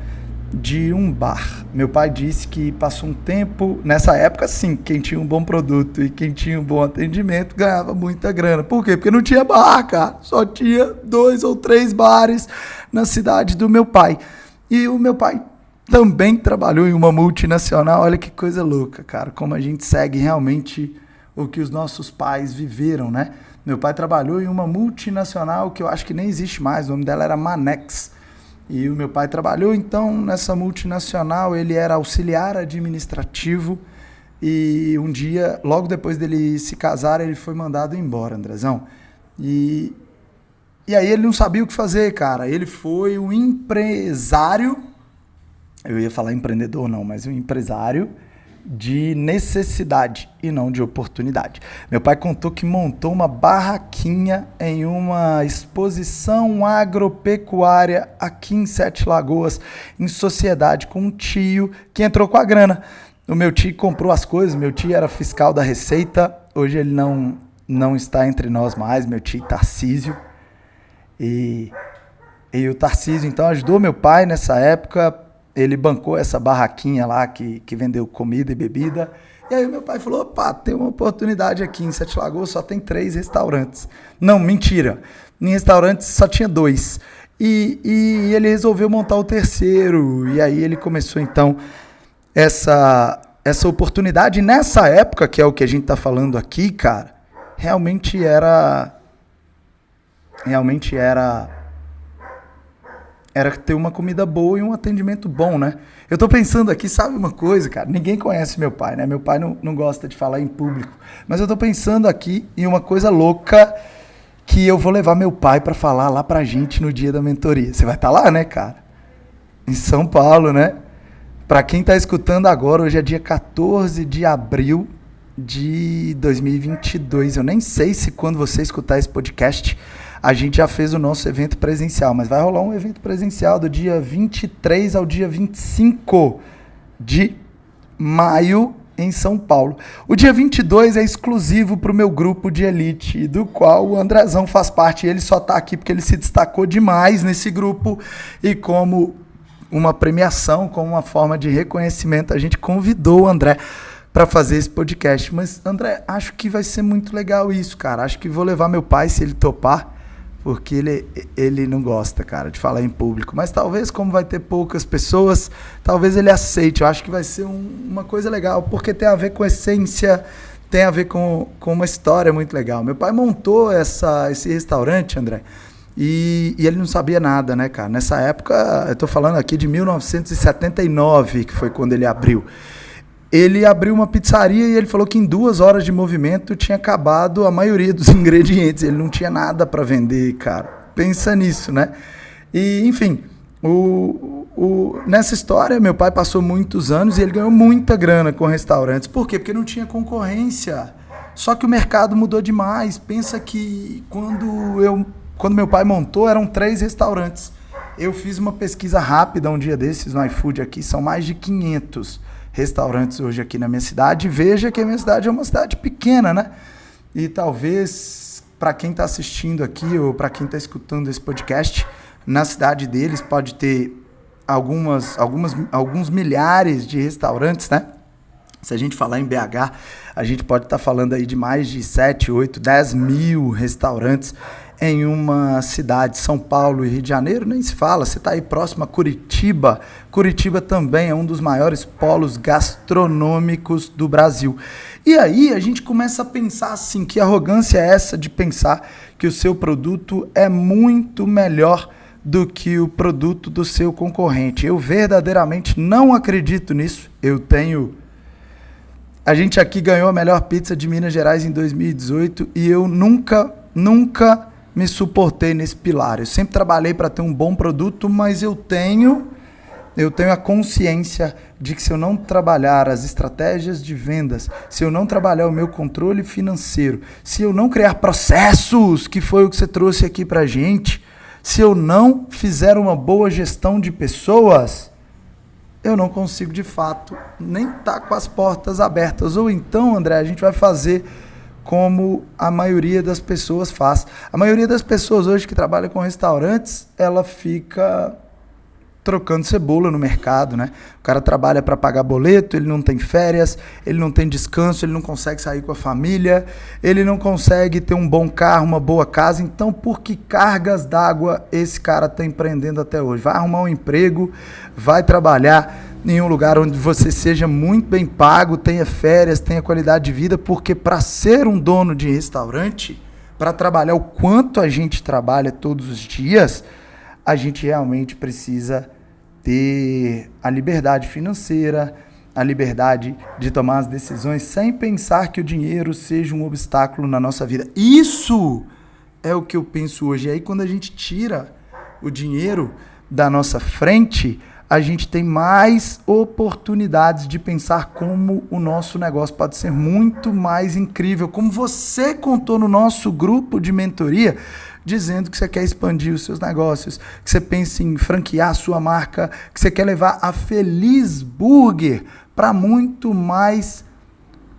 de um bar. Meu pai disse que passou um tempo... Nessa época, sim, quem tinha um bom produto e quem tinha um bom atendimento ganhava muita grana. Por quê? Porque não tinha bar, cara. Só tinha 2 ou 3 bares na cidade do meu pai. E o meu pai também trabalhou em uma multinacional. Olha que coisa louca, cara. Como a gente segue realmente o que os nossos pais viveram, né? Meu pai trabalhou em uma multinacional que eu acho que nem existe mais. O nome dela era Manex. E o meu pai trabalhou, então, nessa multinacional. Ele era auxiliar administrativo. E um dia, logo depois dele se casar, ele foi mandado embora, Andrezão. E aí ele não sabia o que fazer, cara. Ele foi um empresário eu ia falar empreendedor não, mas um empresário de necessidade e não de oportunidade. Meu pai contou que montou uma barraquinha em uma exposição agropecuária aqui em Sete Lagoas, em sociedade com um tio que entrou com a grana. O meu tio comprou as coisas, meu tio era fiscal da Receita, hoje ele não está entre nós mais, meu tio Tarcísio. E o Tarcísio então ajudou meu pai nessa época. Ele bancou essa barraquinha lá que vendeu comida e bebida. E aí meu pai falou, opa, tem uma oportunidade aqui em Sete Lagoas, só tem 3 restaurantes. Não, mentira. Em restaurantes só tinha 2. E ele resolveu montar o 3º. E aí ele começou então essa oportunidade. E nessa época, que é o que a gente tá falando aqui, cara, realmente era ter uma comida boa e um atendimento bom, né? Eu tô pensando aqui, sabe uma coisa, cara? Ninguém conhece meu pai, né? Meu pai não gosta de falar em público. Mas eu tô pensando aqui em uma coisa louca que eu vou levar meu pai pra falar lá pra gente no dia da mentoria. Você vai estar lá, né, cara? Em São Paulo, né? Pra quem tá escutando agora, hoje é dia 14 de abril de 2022. Eu nem sei se quando você escutar esse podcast a gente já fez o nosso evento presencial, mas vai rolar um evento presencial do dia 23 ao dia 25 de maio em São Paulo. O dia 22 é exclusivo para o meu grupo de elite, do qual o Andrezão faz parte. Ele só está aqui porque ele se destacou demais nesse grupo e como uma premiação, como uma forma de reconhecimento, a gente convidou o André para fazer esse podcast. Mas, André, acho que vai ser muito legal isso, cara. Acho que vou levar meu pai, se ele topar, porque ele não gosta, cara, de falar em público. Mas talvez, como vai ter poucas pessoas, talvez ele aceite. Eu acho que vai ser uma coisa legal, porque tem a ver com essência, tem a ver com uma história muito legal. Meu pai montou esse restaurante, André, e ele não sabia nada, né, cara? Nessa época, eu tô falando aqui de 1979, que foi quando ele abriu. Ele abriu uma pizzaria e ele falou que em 2 horas de movimento tinha acabado a maioria dos ingredientes. Ele não tinha nada para vender, cara. Pensa nisso, né? E, enfim, nessa história, meu pai passou muitos anos e ele ganhou muita grana com restaurantes. Por quê? Porque não tinha concorrência. Só que o mercado mudou demais. Pensa que quando meu pai montou, eram 3 restaurantes. Eu fiz uma pesquisa rápida um dia desses no iFood aqui, são mais de 500 restaurantes hoje aqui na minha cidade. Veja que a minha cidade é uma cidade pequena, né? E talvez, para quem está assistindo aqui ou para quem está escutando esse podcast, na cidade deles pode ter alguns milhares de restaurantes, né? Se a gente falar em BH, a gente pode estar falando aí de mais de 7, 8, 10 mil restaurantes em uma cidade. São Paulo e Rio de Janeiro nem se fala, você está aí próximo a Curitiba. Curitiba também é um dos maiores polos gastronômicos do Brasil. E aí a gente começa a pensar assim, que arrogância é essa de pensar que o seu produto é muito melhor do que o produto do seu concorrente. Eu verdadeiramente não acredito nisso. A gente aqui ganhou a melhor pizza de Minas Gerais em 2018 e eu nunca me suportei nesse pilar. Eu sempre trabalhei para ter um bom produto, mas eu tenho a consciência de que se eu não trabalhar as estratégias de vendas, se eu não trabalhar o meu controle financeiro, se eu não criar processos, que foi o que você trouxe aqui para a gente, se eu não fizer uma boa gestão de pessoas, eu não consigo de fato nem estar com as portas abertas. Ou então, André, a gente vai fazer como a maioria das pessoas faz. A maioria das pessoas hoje que trabalha com restaurantes, ela fica trocando cebola no mercado, né? O cara trabalha para pagar boleto, ele não tem férias, ele não tem descanso, ele não consegue sair com a família, ele não consegue ter um bom carro, uma boa casa. Então, por que cargas d'água esse cara está empreendendo até hoje? Vai arrumar um emprego, vai trabalhar em um lugar onde você seja muito bem pago, tenha férias, tenha qualidade de vida, porque para ser um dono de restaurante, para trabalhar o quanto a gente trabalha todos os dias, a gente realmente precisa ter a liberdade financeira, a liberdade de tomar as decisões sem pensar que o dinheiro seja um obstáculo na nossa vida. Isso é o que eu penso hoje. E aí, quando a gente tira o dinheiro da nossa frente, a gente tem mais oportunidades de pensar como o nosso negócio pode ser muito mais incrível. Como você contou no nosso grupo de mentoria, dizendo que você quer expandir os seus negócios, que você pensa em franquear a sua marca, que você quer levar a Feliz Burger para muito mais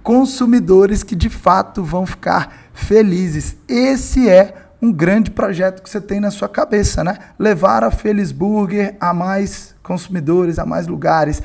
consumidores que de fato vão ficar felizes. Esse é um grande projeto que você tem na sua cabeça, né? Levar a Feliz Burger a mais consumidores, a mais lugares,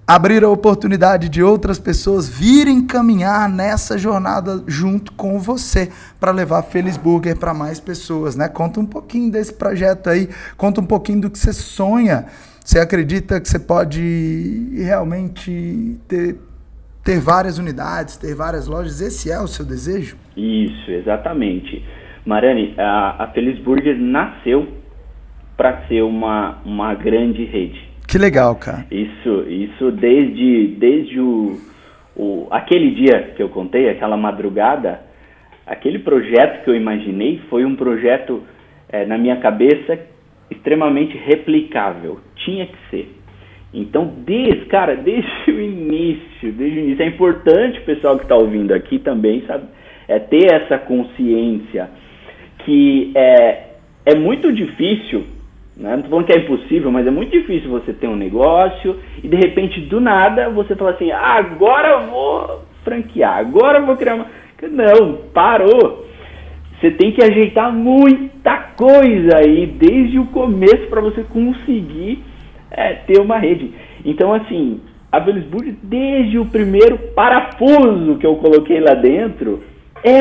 abrir a oportunidade de outras pessoas virem caminhar nessa jornada junto com você para levar a Feliz Burger para mais pessoas, né? Conta um pouquinho desse projeto aí, conta um pouquinho do que você sonha. Você acredita que você pode realmente ter várias unidades, ter várias lojas? Esse é o seu desejo? Isso, exatamente. Marani, a Feliz Burger nasceu para ser uma grande rede. Que legal, cara. Isso desde aquele dia que eu contei, aquela madrugada, aquele projeto que eu imaginei foi um projeto, na minha cabeça, extremamente replicável. Tinha que ser. Então, desde o início, é importante o pessoal que está ouvindo aqui também, sabe, ter essa consciência que é muito difícil, né? Não estou falando que é impossível, mas é muito difícil você ter um negócio e de repente, do nada, você fala assim, agora eu vou franquear, agora eu vou criar uma... Não, parou. Você tem que ajeitar muita coisa aí desde o começo para você conseguir ter uma rede. Então, assim, a Feliz Burger, desde o primeiro parafuso que eu coloquei lá dentro,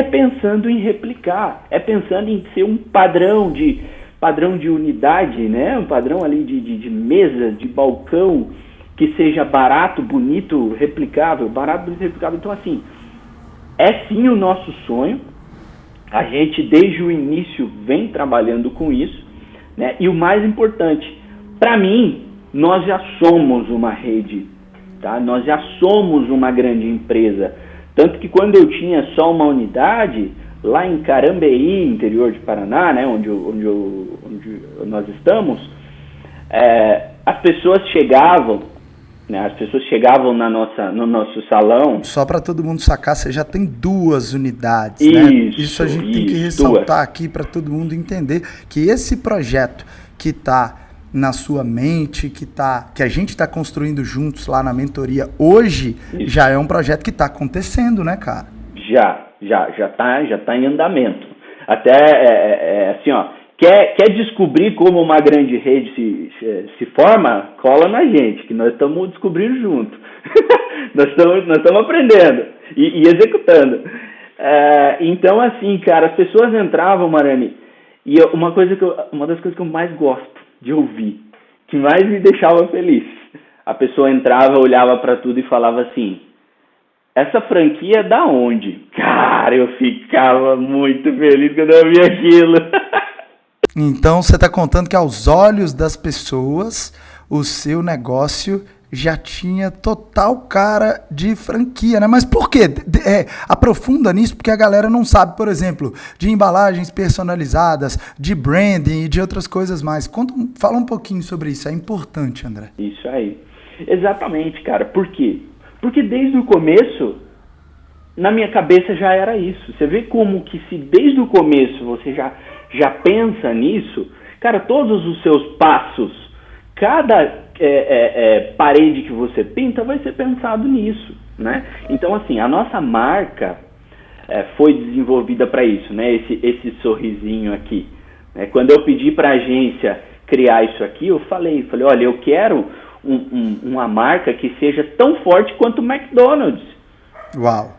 pensando em replicar, pensando em ser um padrão de unidade, né? Um padrão ali de mesa, de balcão, que seja barato, bonito, replicável, barato, bonito, replicável. Então, assim, é sim o nosso sonho. A gente, desde o início, vem trabalhando com isso, né? E o mais importante, para mim, nós já somos uma rede, tá? Nós já somos uma grande empresa. Tanto que quando eu tinha só uma unidade, lá em Carambeí, interior de Paraná, né, onde nós estamos, as pessoas chegavam, né, no nosso salão. Só para todo mundo sacar, você já tem 2 unidades, né? Isso a gente tem que ressaltar aqui para todo mundo entender que esse projeto que está na sua mente, que a gente está construindo juntos lá na mentoria hoje, já é um projeto que está acontecendo, né, cara? Já tá em andamento. Até, assim, ó, quer descobrir como uma grande rede se forma? Cola na gente, que nós estamos descobrindo junto. nós estamos aprendendo e executando. Então, assim, cara, as pessoas entravam, Marani, e uma das coisas que eu mais gosto de ouvir, que mais me deixava feliz, a pessoa entrava, olhava para tudo e falava assim, essa franquia é da onde? Cara, eu ficava muito feliz quando eu via aquilo. Então, você está contando que aos olhos das pessoas, o seu negócio já tinha total cara de franquia, né? Mas por quê? Aprofunda nisso, porque a galera não sabe, por exemplo, de embalagens personalizadas, de branding e de outras coisas mais. Fala um pouquinho sobre isso, é importante, André. Isso aí. Exatamente, cara. Por quê? Porque desde o começo, na minha cabeça já era isso. Você vê como que se desde o começo você já pensa nisso, cara, todos os seus passos, cada parede que você pinta vai ser pensado nisso, né? Então, assim, a nossa marca foi desenvolvida para isso, né? Esse sorrisinho aqui. Né? Quando eu pedi para a agência criar isso aqui, eu falei, olha, eu quero uma marca que seja tão forte quanto o McDonald's. Uau!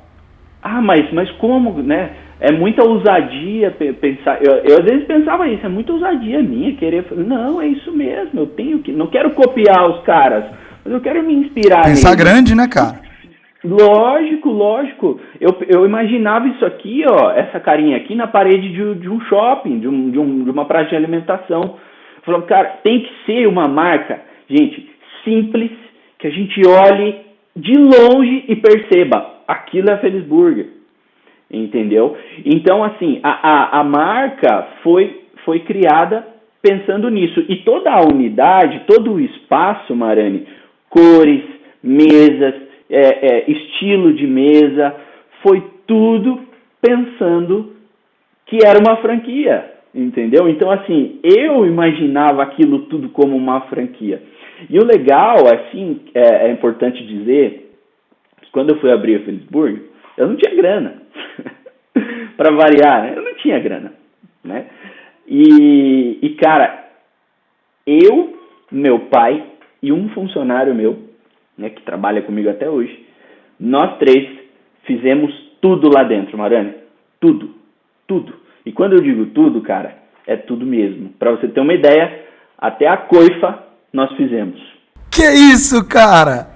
Mas como, né? É muita ousadia pensar. Eu às vezes pensava isso, é muita ousadia minha querer. Não, é isso mesmo, eu tenho que. Não quero copiar os caras, mas eu quero me inspirar. Pensar grande, né, cara? Lógico. Eu imaginava isso aqui, ó, essa carinha aqui na parede de um shopping, de uma praça de alimentação. Eu falava, cara, tem que ser uma marca, gente, simples, que a gente olhe de longe e perceba, aquilo é a Feliz Burger. Entendeu? Então, assim, a marca foi criada pensando nisso. E toda a unidade, todo o espaço, Marani, cores, mesas, estilo de mesa, foi tudo pensando que era uma franquia, entendeu? Então, assim, eu imaginava aquilo tudo como uma franquia. E o legal, assim, é importante dizer, que quando eu fui abrir a Felisburgo, eu não tinha grana. Para variar, né? Eu não tinha grana, né? E, cara, eu, meu pai e um funcionário meu, né, que trabalha comigo até hoje, nós 3 fizemos tudo lá dentro, Marani. Tudo. E quando eu digo tudo, cara, é tudo mesmo. Para você ter uma ideia, até a coifa nós fizemos. Que isso, cara?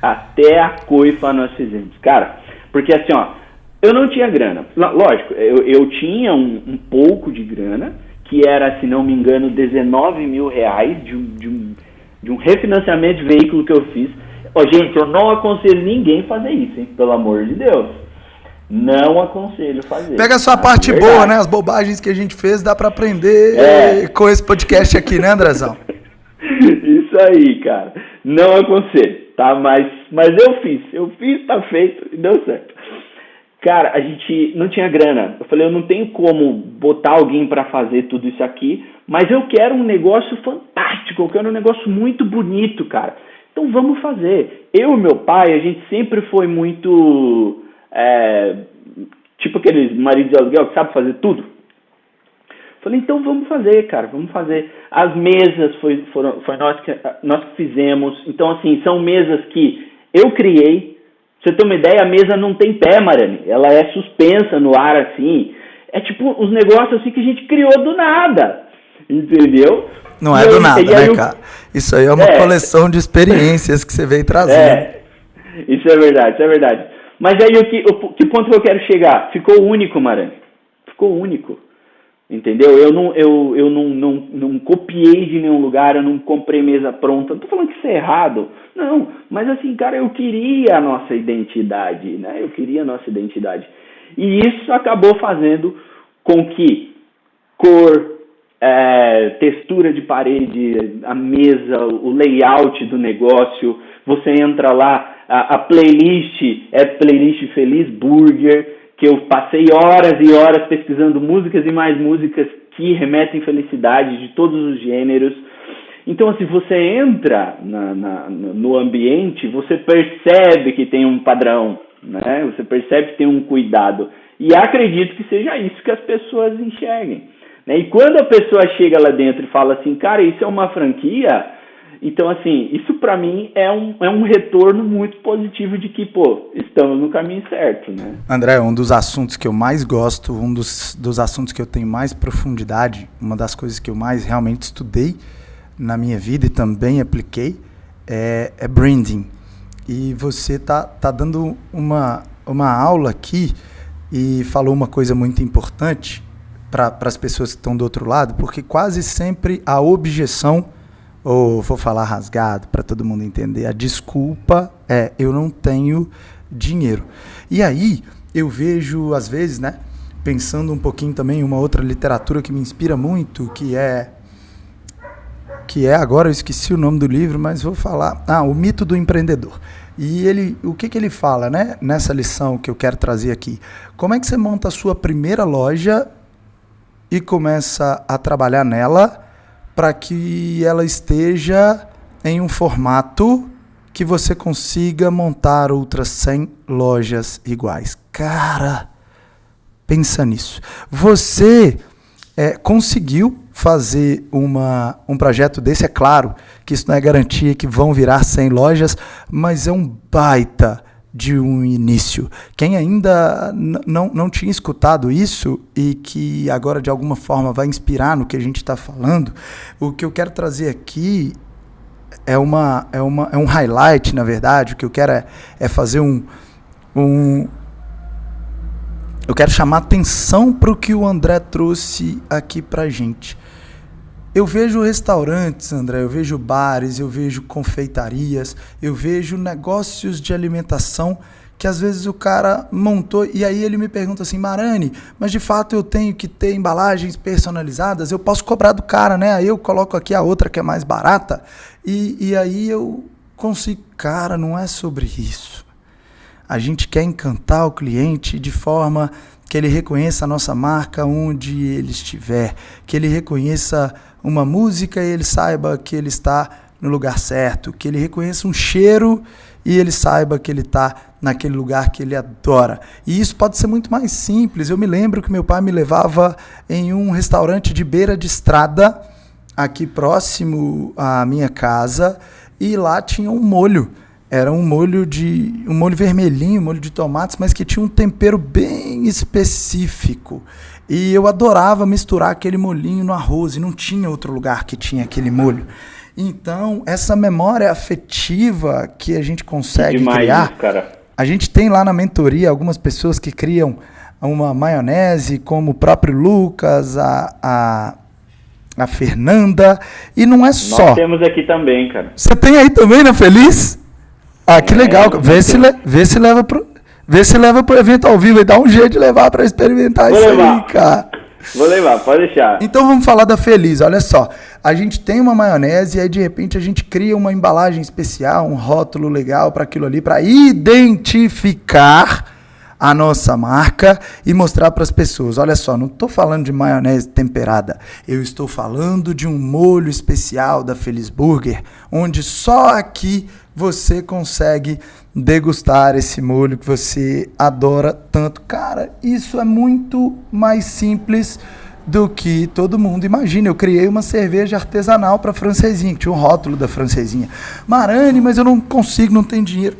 Até a coifa nós fizemos. Cara, porque assim, ó, eu não tinha grana. Lógico, eu tinha um pouco de grana, que era, se não me engano, R$19 mil de um refinanciamento de veículo que eu fiz. Ó, gente, eu não aconselho ninguém fazer isso, hein? Pelo amor de Deus. Não aconselho fazer. Pega a sua parte boa, né? As bobagens que a gente fez, dá pra aprender com esse podcast aqui, né, Andrezão? Isso aí, cara. Não aconselho, tá? Mas eu fiz, tá feito e deu certo. Cara, a gente não tinha grana. Eu falei, eu não tenho como botar alguém pra fazer tudo isso aqui, mas eu quero um negócio fantástico, eu quero um negócio muito bonito, cara. Então vamos fazer. Eu e meu pai, a gente sempre foi muito... tipo aqueles maridos de aluguel que sabem fazer tudo. Falei, então vamos fazer, cara, vamos fazer. As mesas foi nós que fizemos. Então, assim, são mesas que eu criei. Pra você ter uma ideia, a mesa não tem pé, Marani. Ela é suspensa no ar, assim. É tipo uns negócios assim que a gente criou do nada. Entendeu? Não é do nada, né, cara? Isso aí é uma coleção de experiências que você veio trazendo. Isso é verdade. Mas aí, que ponto que eu quero chegar? Ficou único, Marani. Ficou único. Entendeu? Eu não copiei de nenhum lugar, eu não comprei mesa pronta. Não tô falando que isso é errado. Não, mas assim, cara, eu queria a nossa identidade, né? Eu queria a nossa identidade. E isso acabou fazendo com que cor, textura de parede, a mesa, o layout do negócio, você entra lá, a playlist é playlist Feliz Burger, que eu passei horas e horas pesquisando músicas e mais músicas que remetem felicidade de todos os gêneros. Então, assim, você entra no ambiente, você percebe que tem um padrão, né? Você percebe que tem um cuidado. E acredito que seja isso que as pessoas enxerguem, né? E quando a pessoa chega lá dentro e fala assim, cara, isso é uma franquia... Então, assim, isso pra mim é um retorno muito positivo de que, estamos no caminho certo, né? André, um dos assuntos que eu mais gosto, um dos assuntos que eu tenho mais profundidade, uma das coisas que eu mais realmente estudei na minha vida e também apliquei, é branding. E você tá dando uma aula aqui e falou uma coisa muito importante para as pessoas que estão do outro lado, porque quase sempre a objeção... ou vou falar rasgado para todo mundo entender, a desculpa é eu não tenho dinheiro. E aí eu vejo, às vezes, né, pensando um pouquinho também em uma outra literatura que me inspira muito, que é agora eu esqueci o nome do livro, mas vou falar, O Mito do Empreendedor. E o que ele fala, né, nessa lição que eu quero trazer aqui? Como é que você monta a sua primeira loja e começa a trabalhar nela para que ela esteja em um formato que você consiga montar outras 100 lojas iguais. Cara, pensa nisso. Você conseguiu fazer um projeto desse, é claro que isso não é garantia que vão virar 100 lojas, mas é um baita de um início. Quem ainda não tinha escutado isso e que agora de alguma forma vai inspirar no que a gente está falando, o que eu quero trazer aqui é um highlight, na verdade. O que eu quero é fazer eu quero chamar atenção para o que o André trouxe aqui para a gente. Eu vejo restaurantes, André, eu vejo bares, eu vejo confeitarias, eu vejo negócios de alimentação que às vezes o cara montou e aí ele me pergunta assim, Marani, mas de fato eu tenho que ter embalagens personalizadas? Eu posso cobrar do cara, né? Aí eu coloco aqui a outra que é mais barata e aí eu consigo... Cara, não é sobre isso. A gente quer encantar o cliente de forma que ele reconheça a nossa marca onde ele estiver, que ele reconheça uma música e ele saiba que ele está no lugar certo, que ele reconheça um cheiro e ele saiba que ele está naquele lugar que ele adora. E isso pode ser muito mais simples. Eu me lembro que meu pai me levava em um restaurante de beira de estrada, aqui próximo à minha casa, e lá tinha um molho. Era um molho vermelhinho, molho de tomates, mas que tinha um tempero bem específico. E eu adorava misturar aquele molhinho no arroz, e não tinha outro lugar que tinha aquele molho. Então, essa memória afetiva que a gente consegue criar... Cara. A gente tem lá na mentoria algumas pessoas que criam uma maionese, como o próprio Lucas, a Fernanda, e não é só... Nós temos aqui também, cara. Você tem aí também na Feliz? Ah, que legal. Vê se leva pro evento ao vivo e dá um jeito de levar para experimentar isso aí, cara. Vou levar, pode deixar. Então vamos falar da Feliz, olha só. A gente tem uma maionese e aí de repente a gente cria uma embalagem especial, um rótulo legal para aquilo ali, para identificar a nossa marca e mostrar para as pessoas. Olha só, não estou falando de maionese temperada, eu estou falando de um molho especial da Feliz Burger, onde só aqui você consegue degustar esse molho que você adora tanto. Cara, isso é muito mais simples do que todo mundo imagina. Eu criei uma cerveja artesanal para Francesinha, que tinha um rótulo da Francesinha. Marani, mas eu não consigo, não tenho dinheiro.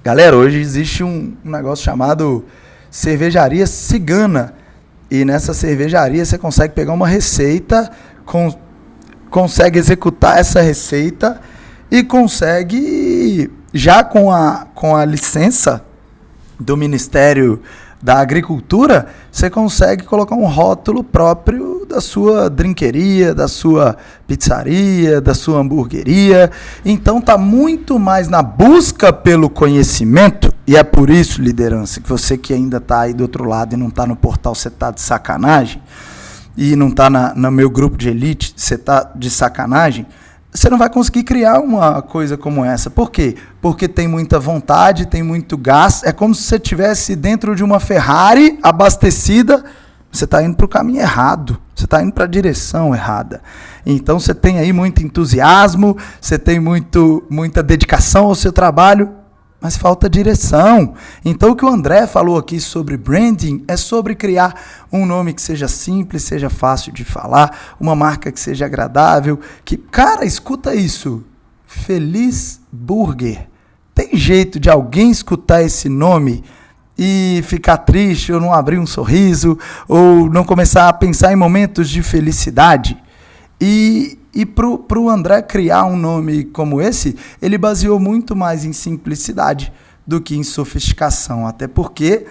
Galera, hoje existe um negócio chamado cervejaria cigana. E nessa cervejaria você consegue pegar uma receita, consegue executar essa receita e consegue, já com a licença do Ministério da Agricultura, você consegue colocar um rótulo próprio da sua drinqueria, da sua pizzaria, da sua hamburgueria. Então tá muito mais na busca pelo conhecimento, e é por isso, liderança, que você que ainda tá aí do outro lado e não tá no portal, você tá de sacanagem, e não tá no meu grupo de elite, você tá de sacanagem. Você não vai conseguir criar uma coisa como essa. Por quê? Porque tem muita vontade, tem muito gás. É como se você estivesse dentro de uma Ferrari abastecida. Você está indo para o caminho errado. Você está indo para a direção errada. Então você tem aí muito entusiasmo, você tem muita dedicação ao seu trabalho, mas falta direção. Então o que o André falou aqui sobre branding é sobre criar um nome que seja simples, seja fácil de falar, uma marca que seja agradável, que, cara, escuta isso, Feliz Burger. Tem jeito de alguém escutar esse nome e ficar triste, ou não abrir um sorriso, ou não começar a pensar em momentos de felicidade? E para o André criar um nome como esse, ele baseou muito mais em simplicidade do que em sofisticação. Até porque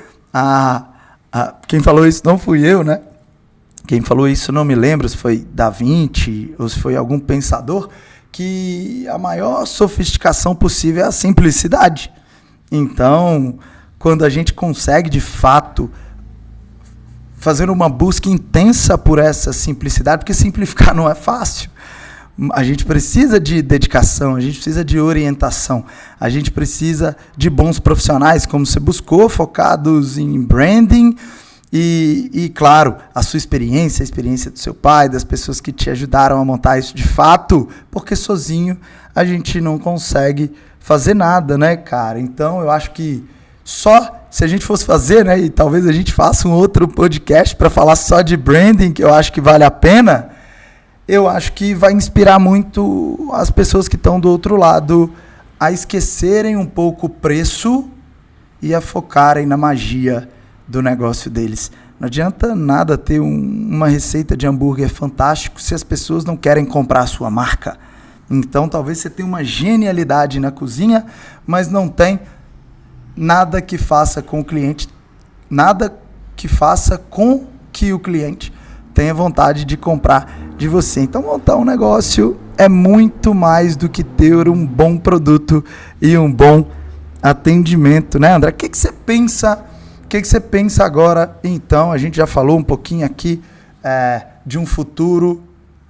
quem falou isso não fui eu, né? Quem falou isso não me lembro se foi Da Vinci ou se foi algum pensador, que a maior sofisticação possível é a simplicidade. Então, quando a gente consegue de fato fazer uma busca intensa por essa simplicidade, porque simplificar não é fácil. A gente precisa de dedicação, a gente precisa de orientação, a gente precisa de bons profissionais, como você buscou, focados em branding e claro, a sua experiência, a experiência do seu pai, das pessoas que te ajudaram a montar isso de fato, porque sozinho a gente não consegue fazer nada, né, cara? Então, eu acho que só se a gente fosse fazer, né, e talvez a gente faça um outro podcast para falar só de branding, que eu acho que vale a pena, eu acho que vai inspirar muito as pessoas que estão do outro lado a esquecerem um pouco o preço e a focarem na magia do negócio deles. Não adianta nada ter uma receita de hambúrguer fantástico se as pessoas não querem comprar a sua marca. Então, talvez você tenha uma genialidade na cozinha, mas não tem nada que faça com o cliente, nada que faça com que o cliente tenha vontade de comprar de você. Então, montar um negócio é muito mais do que ter um bom produto e um bom atendimento, né, André? O que você pensa? O que você pensa agora? Então, a gente já falou um pouquinho aqui de um futuro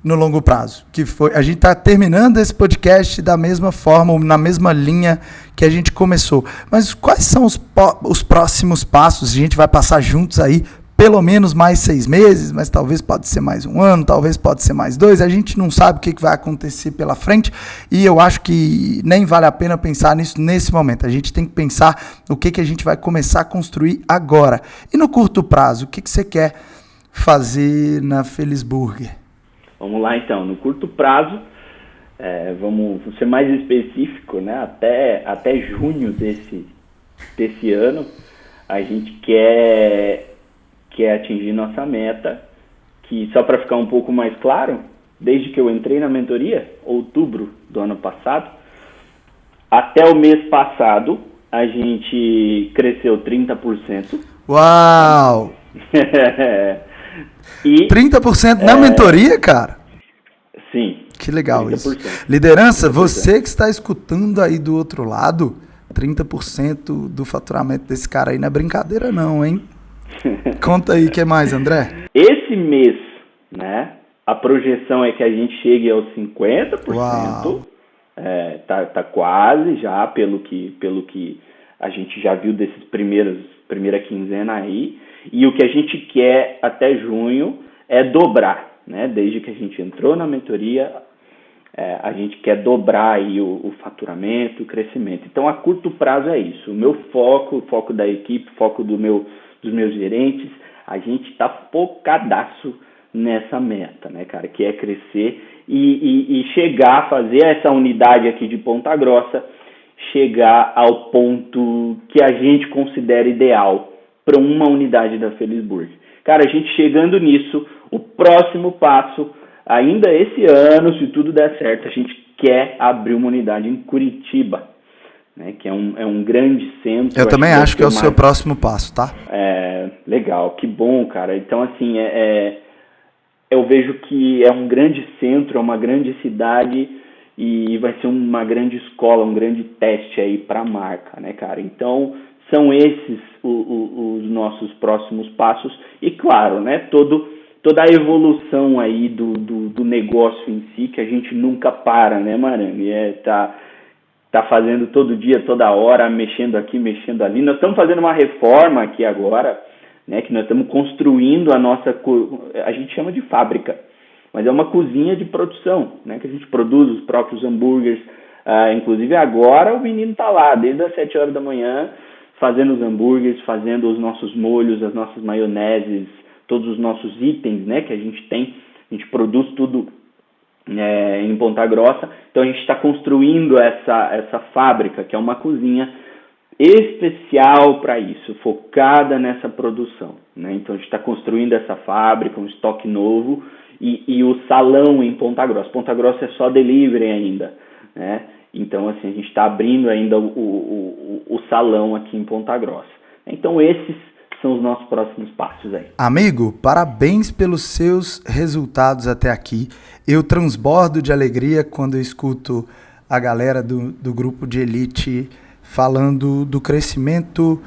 no longo prazo, que foi, a gente está terminando esse podcast da mesma forma, na mesma linha que a gente começou. Mas quais são os próximos passos? A gente vai passar juntos aí pelo menos mais 6 meses, mas talvez pode ser mais 1 ano, talvez pode ser mais 2. A gente não sabe o que vai acontecer pela frente e eu acho que nem vale a pena pensar nisso nesse momento. A gente tem que pensar o que a gente vai começar a construir agora. E no curto prazo, o que você quer fazer na Felisburger? Vamos lá, então. No curto prazo, vamos ser mais específico, né? Até junho desse ano, a gente quer atingir nossa meta, que, só para ficar um pouco mais claro, desde que eu entrei na mentoria, outubro do ano passado, até o mês passado, a gente cresceu 30%. Uau! E 30% na mentoria, cara? Sim. Que legal 30%. Isso. Liderança, 30%. Você que está escutando aí do outro lado, 30% do faturamento desse cara aí não é brincadeira não, hein? Conta aí, o que mais, André? Esse mês, né, a projeção é que a gente chegue aos 50%. Uau. Tá quase já, pelo que a gente já viu desses primeira quinzena aí. E o que a gente quer até junho é dobrar, né? Desde que a gente entrou na mentoria, a gente quer dobrar aí o faturamento, o crescimento. Então, a curto prazo é isso. O meu foco, o foco da equipe, o foco dos meus gerentes, a gente está focadaço nessa meta, né, cara? Que é crescer e chegar a fazer essa unidade aqui de Ponta Grossa, chegar ao ponto que a gente considera ideal para uma unidade da Felisburger. Cara, a gente chegando nisso, o próximo passo, ainda esse ano, se tudo der certo, a gente quer abrir uma unidade em Curitiba, né, que é um grande centro. Eu também acho que é o seu próximo passo, tá? Legal, que bom, cara. Então, assim, eu vejo que é um grande centro, é uma grande cidade e vai ser uma grande escola, um grande teste aí para a marca, né, cara? Então, são esses os nossos próximos passos e, claro, né, toda a evolução aí do negócio em si, que a gente nunca para, né, Marani? Tá fazendo todo dia, toda hora, mexendo aqui, mexendo ali. Nós estamos fazendo uma reforma aqui agora, né, que nós estamos construindo a gente chama de fábrica, mas é uma cozinha de produção, né, que a gente produz os próprios hambúrgueres. Inclusive agora o menino está lá, desde as 7 horas da manhã, fazendo os hambúrgueres, fazendo os nossos molhos, as nossas maioneses, todos os nossos itens, né, que a gente tem. A gente produz tudo em Ponta Grossa. Então a gente está construindo essa fábrica, que é uma cozinha especial para isso, focada nessa produção, né? Então a gente está construindo essa fábrica, um estoque novo e o salão em Ponta Grossa. Ponta Grossa é só delivery ainda, né? Então assim, a gente está abrindo ainda o salão aqui em Ponta Grossa. Então esses são os nossos próximos passos aí. Amigo, parabéns pelos seus resultados até aqui. Eu transbordo de alegria quando eu escuto a galera do grupo de elite falando do crescimento,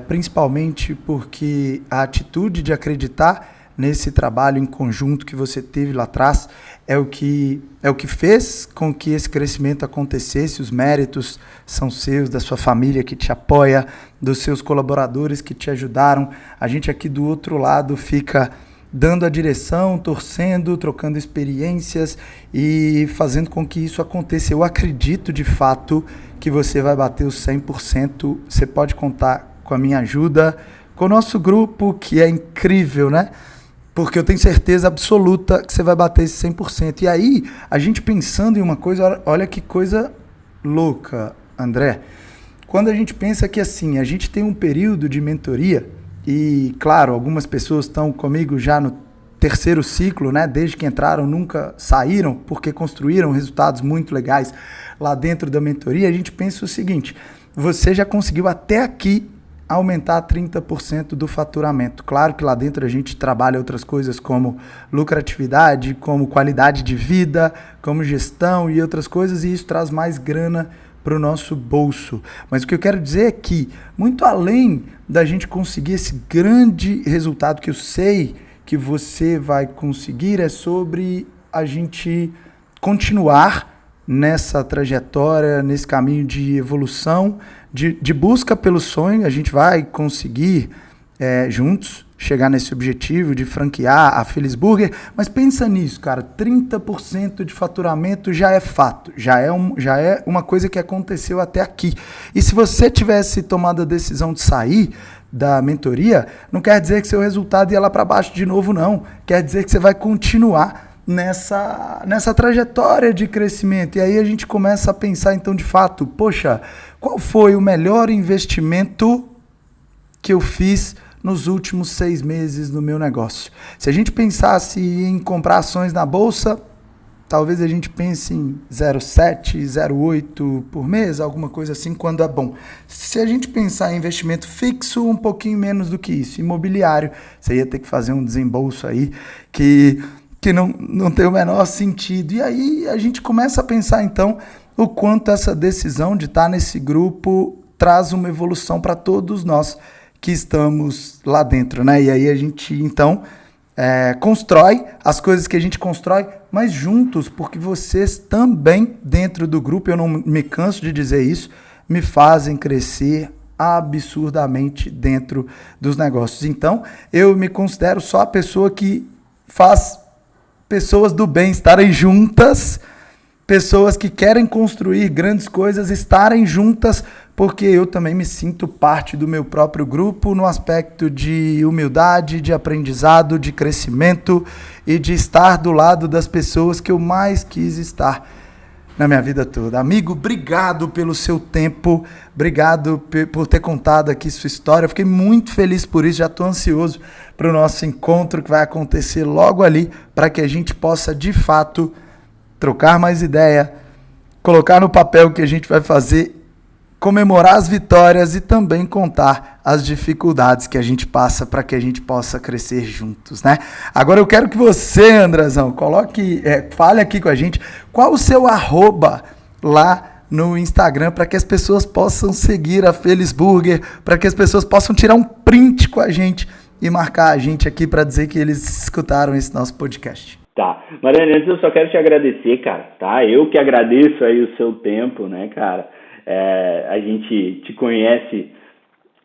principalmente porque a atitude de acreditar nesse trabalho em conjunto que você teve lá atrás é o que fez com que esse crescimento acontecesse. Os méritos são seus, da sua família que te apoia, dos seus colaboradores que te ajudaram. A gente aqui do outro lado fica dando a direção, torcendo, trocando experiências e fazendo com que isso aconteça. Eu acredito de fato que você vai bater os 100%. Você pode contar com a minha ajuda, com o nosso grupo, que é incrível, né? Porque eu tenho certeza absoluta que você vai bater esse 100%. E aí, a gente pensando em uma coisa, olha que coisa louca, André. Quando a gente pensa que assim, a gente tem um período de mentoria, e claro, algumas pessoas estão comigo já no 3º ciclo, né? Desde que entraram, nunca saíram, porque construíram resultados muito legais lá dentro da mentoria. A gente pensa o seguinte: você já conseguiu até aqui aumentar 30% do faturamento. Claro que lá dentro a gente trabalha outras coisas como lucratividade, como qualidade de vida, como gestão e outras coisas, e isso traz mais grana para o nosso bolso. Mas o que eu quero dizer é que, muito além da gente conseguir esse grande resultado que eu sei que você vai conseguir, é sobre a gente continuar nessa trajetória, nesse caminho de evolução, de busca pelo sonho. A gente vai conseguir juntos chegar nesse objetivo de franquear a Feliz Burger, mas pensa nisso, cara, 30% de faturamento já é fato, já é uma coisa que aconteceu até aqui. E se você tivesse tomado a decisão de sair da mentoria, não quer dizer que seu resultado ia lá para baixo de novo, não. Quer dizer que você vai continuar nessa trajetória de crescimento. E aí a gente começa a pensar, então, de fato, poxa, qual foi o melhor investimento que eu fiz nos últimos 6 meses no meu negócio? Se a gente pensasse em comprar ações na bolsa, talvez a gente pense em 0,7, 0,8 por mês, alguma coisa assim, quando é bom. Se a gente pensar em investimento fixo, um pouquinho menos do que isso. Imobiliário, você ia ter que fazer um desembolso aí que não tem o menor sentido. E aí a gente começa a pensar, então, o quanto essa decisão de estar nesse grupo traz uma evolução para todos nós que estamos lá dentro, né? E aí a gente, então, constrói as coisas que a gente constrói, mas juntos, porque vocês também, dentro do grupo, eu não me canso de dizer isso, me fazem crescer absurdamente dentro dos negócios. Então, eu me considero só a pessoa que faz pessoas do bem estarem juntas, pessoas que querem construir grandes coisas estarem juntas, porque eu também me sinto parte do meu próprio grupo no aspecto de humildade, de aprendizado, de crescimento e de estar do lado das pessoas que eu mais quis estar na minha vida toda. Amigo, obrigado pelo seu tempo, obrigado por ter contado aqui sua história. Eu fiquei muito feliz por isso, já estou ansioso para o nosso encontro que vai acontecer logo ali, para que a gente possa, de fato, trocar mais ideia, colocar no papel o que a gente vai fazer, comemorar as vitórias e também contar as dificuldades que a gente passa para que a gente possa crescer juntos, né? Agora eu quero que você, Andrezão, fale aqui com a gente qual o seu @ lá no Instagram para que as pessoas possam seguir a Feliz Burger, para que as pessoas possam tirar um print com a gente e marcar a gente aqui para dizer que eles escutaram esse nosso podcast. Tá, Mariane, antes eu só quero te agradecer, cara, tá? Eu que agradeço aí o seu tempo, né, cara? A gente te conhece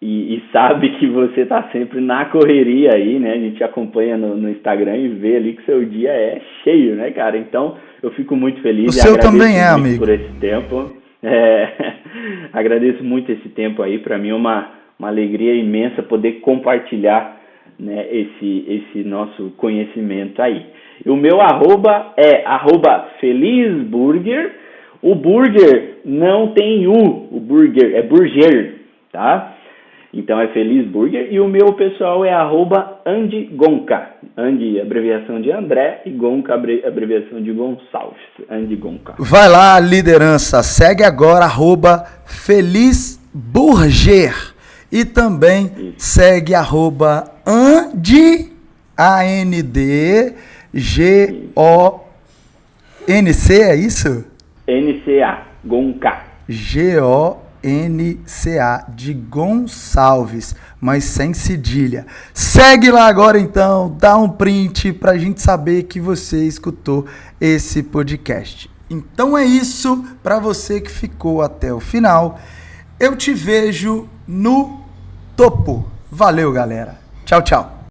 e sabe que você tá sempre na correria aí, né? A gente acompanha no Instagram e vê ali que seu dia é cheio, né, cara? Então, eu fico muito feliz. O seu também é, amigo. Por esse tempo. Agradeço muito esse tempo aí. Para mim é uma alegria imensa poder compartilhar, né, esse nosso conhecimento aí. E o meu @ é @felizburger. O burger não tem o burger é burger, tá? Então é Feliz Burger. E o meu pessoal é @andigonca. Andi, abreviação de André, e Gonca, abreviação de Gonçalves. Andigonca. Vai lá, liderança. Segue agora @felizburger. E também segue @andi, ANDGONC, é isso? NCA, Gonca. GONCA, de Gonçalves, mas sem cedilha. Segue lá agora então, dá um print pra gente saber que você escutou esse podcast. Então é isso, pra você que ficou até o final. Eu te vejo no topo. Valeu, galera. Tchau, tchau.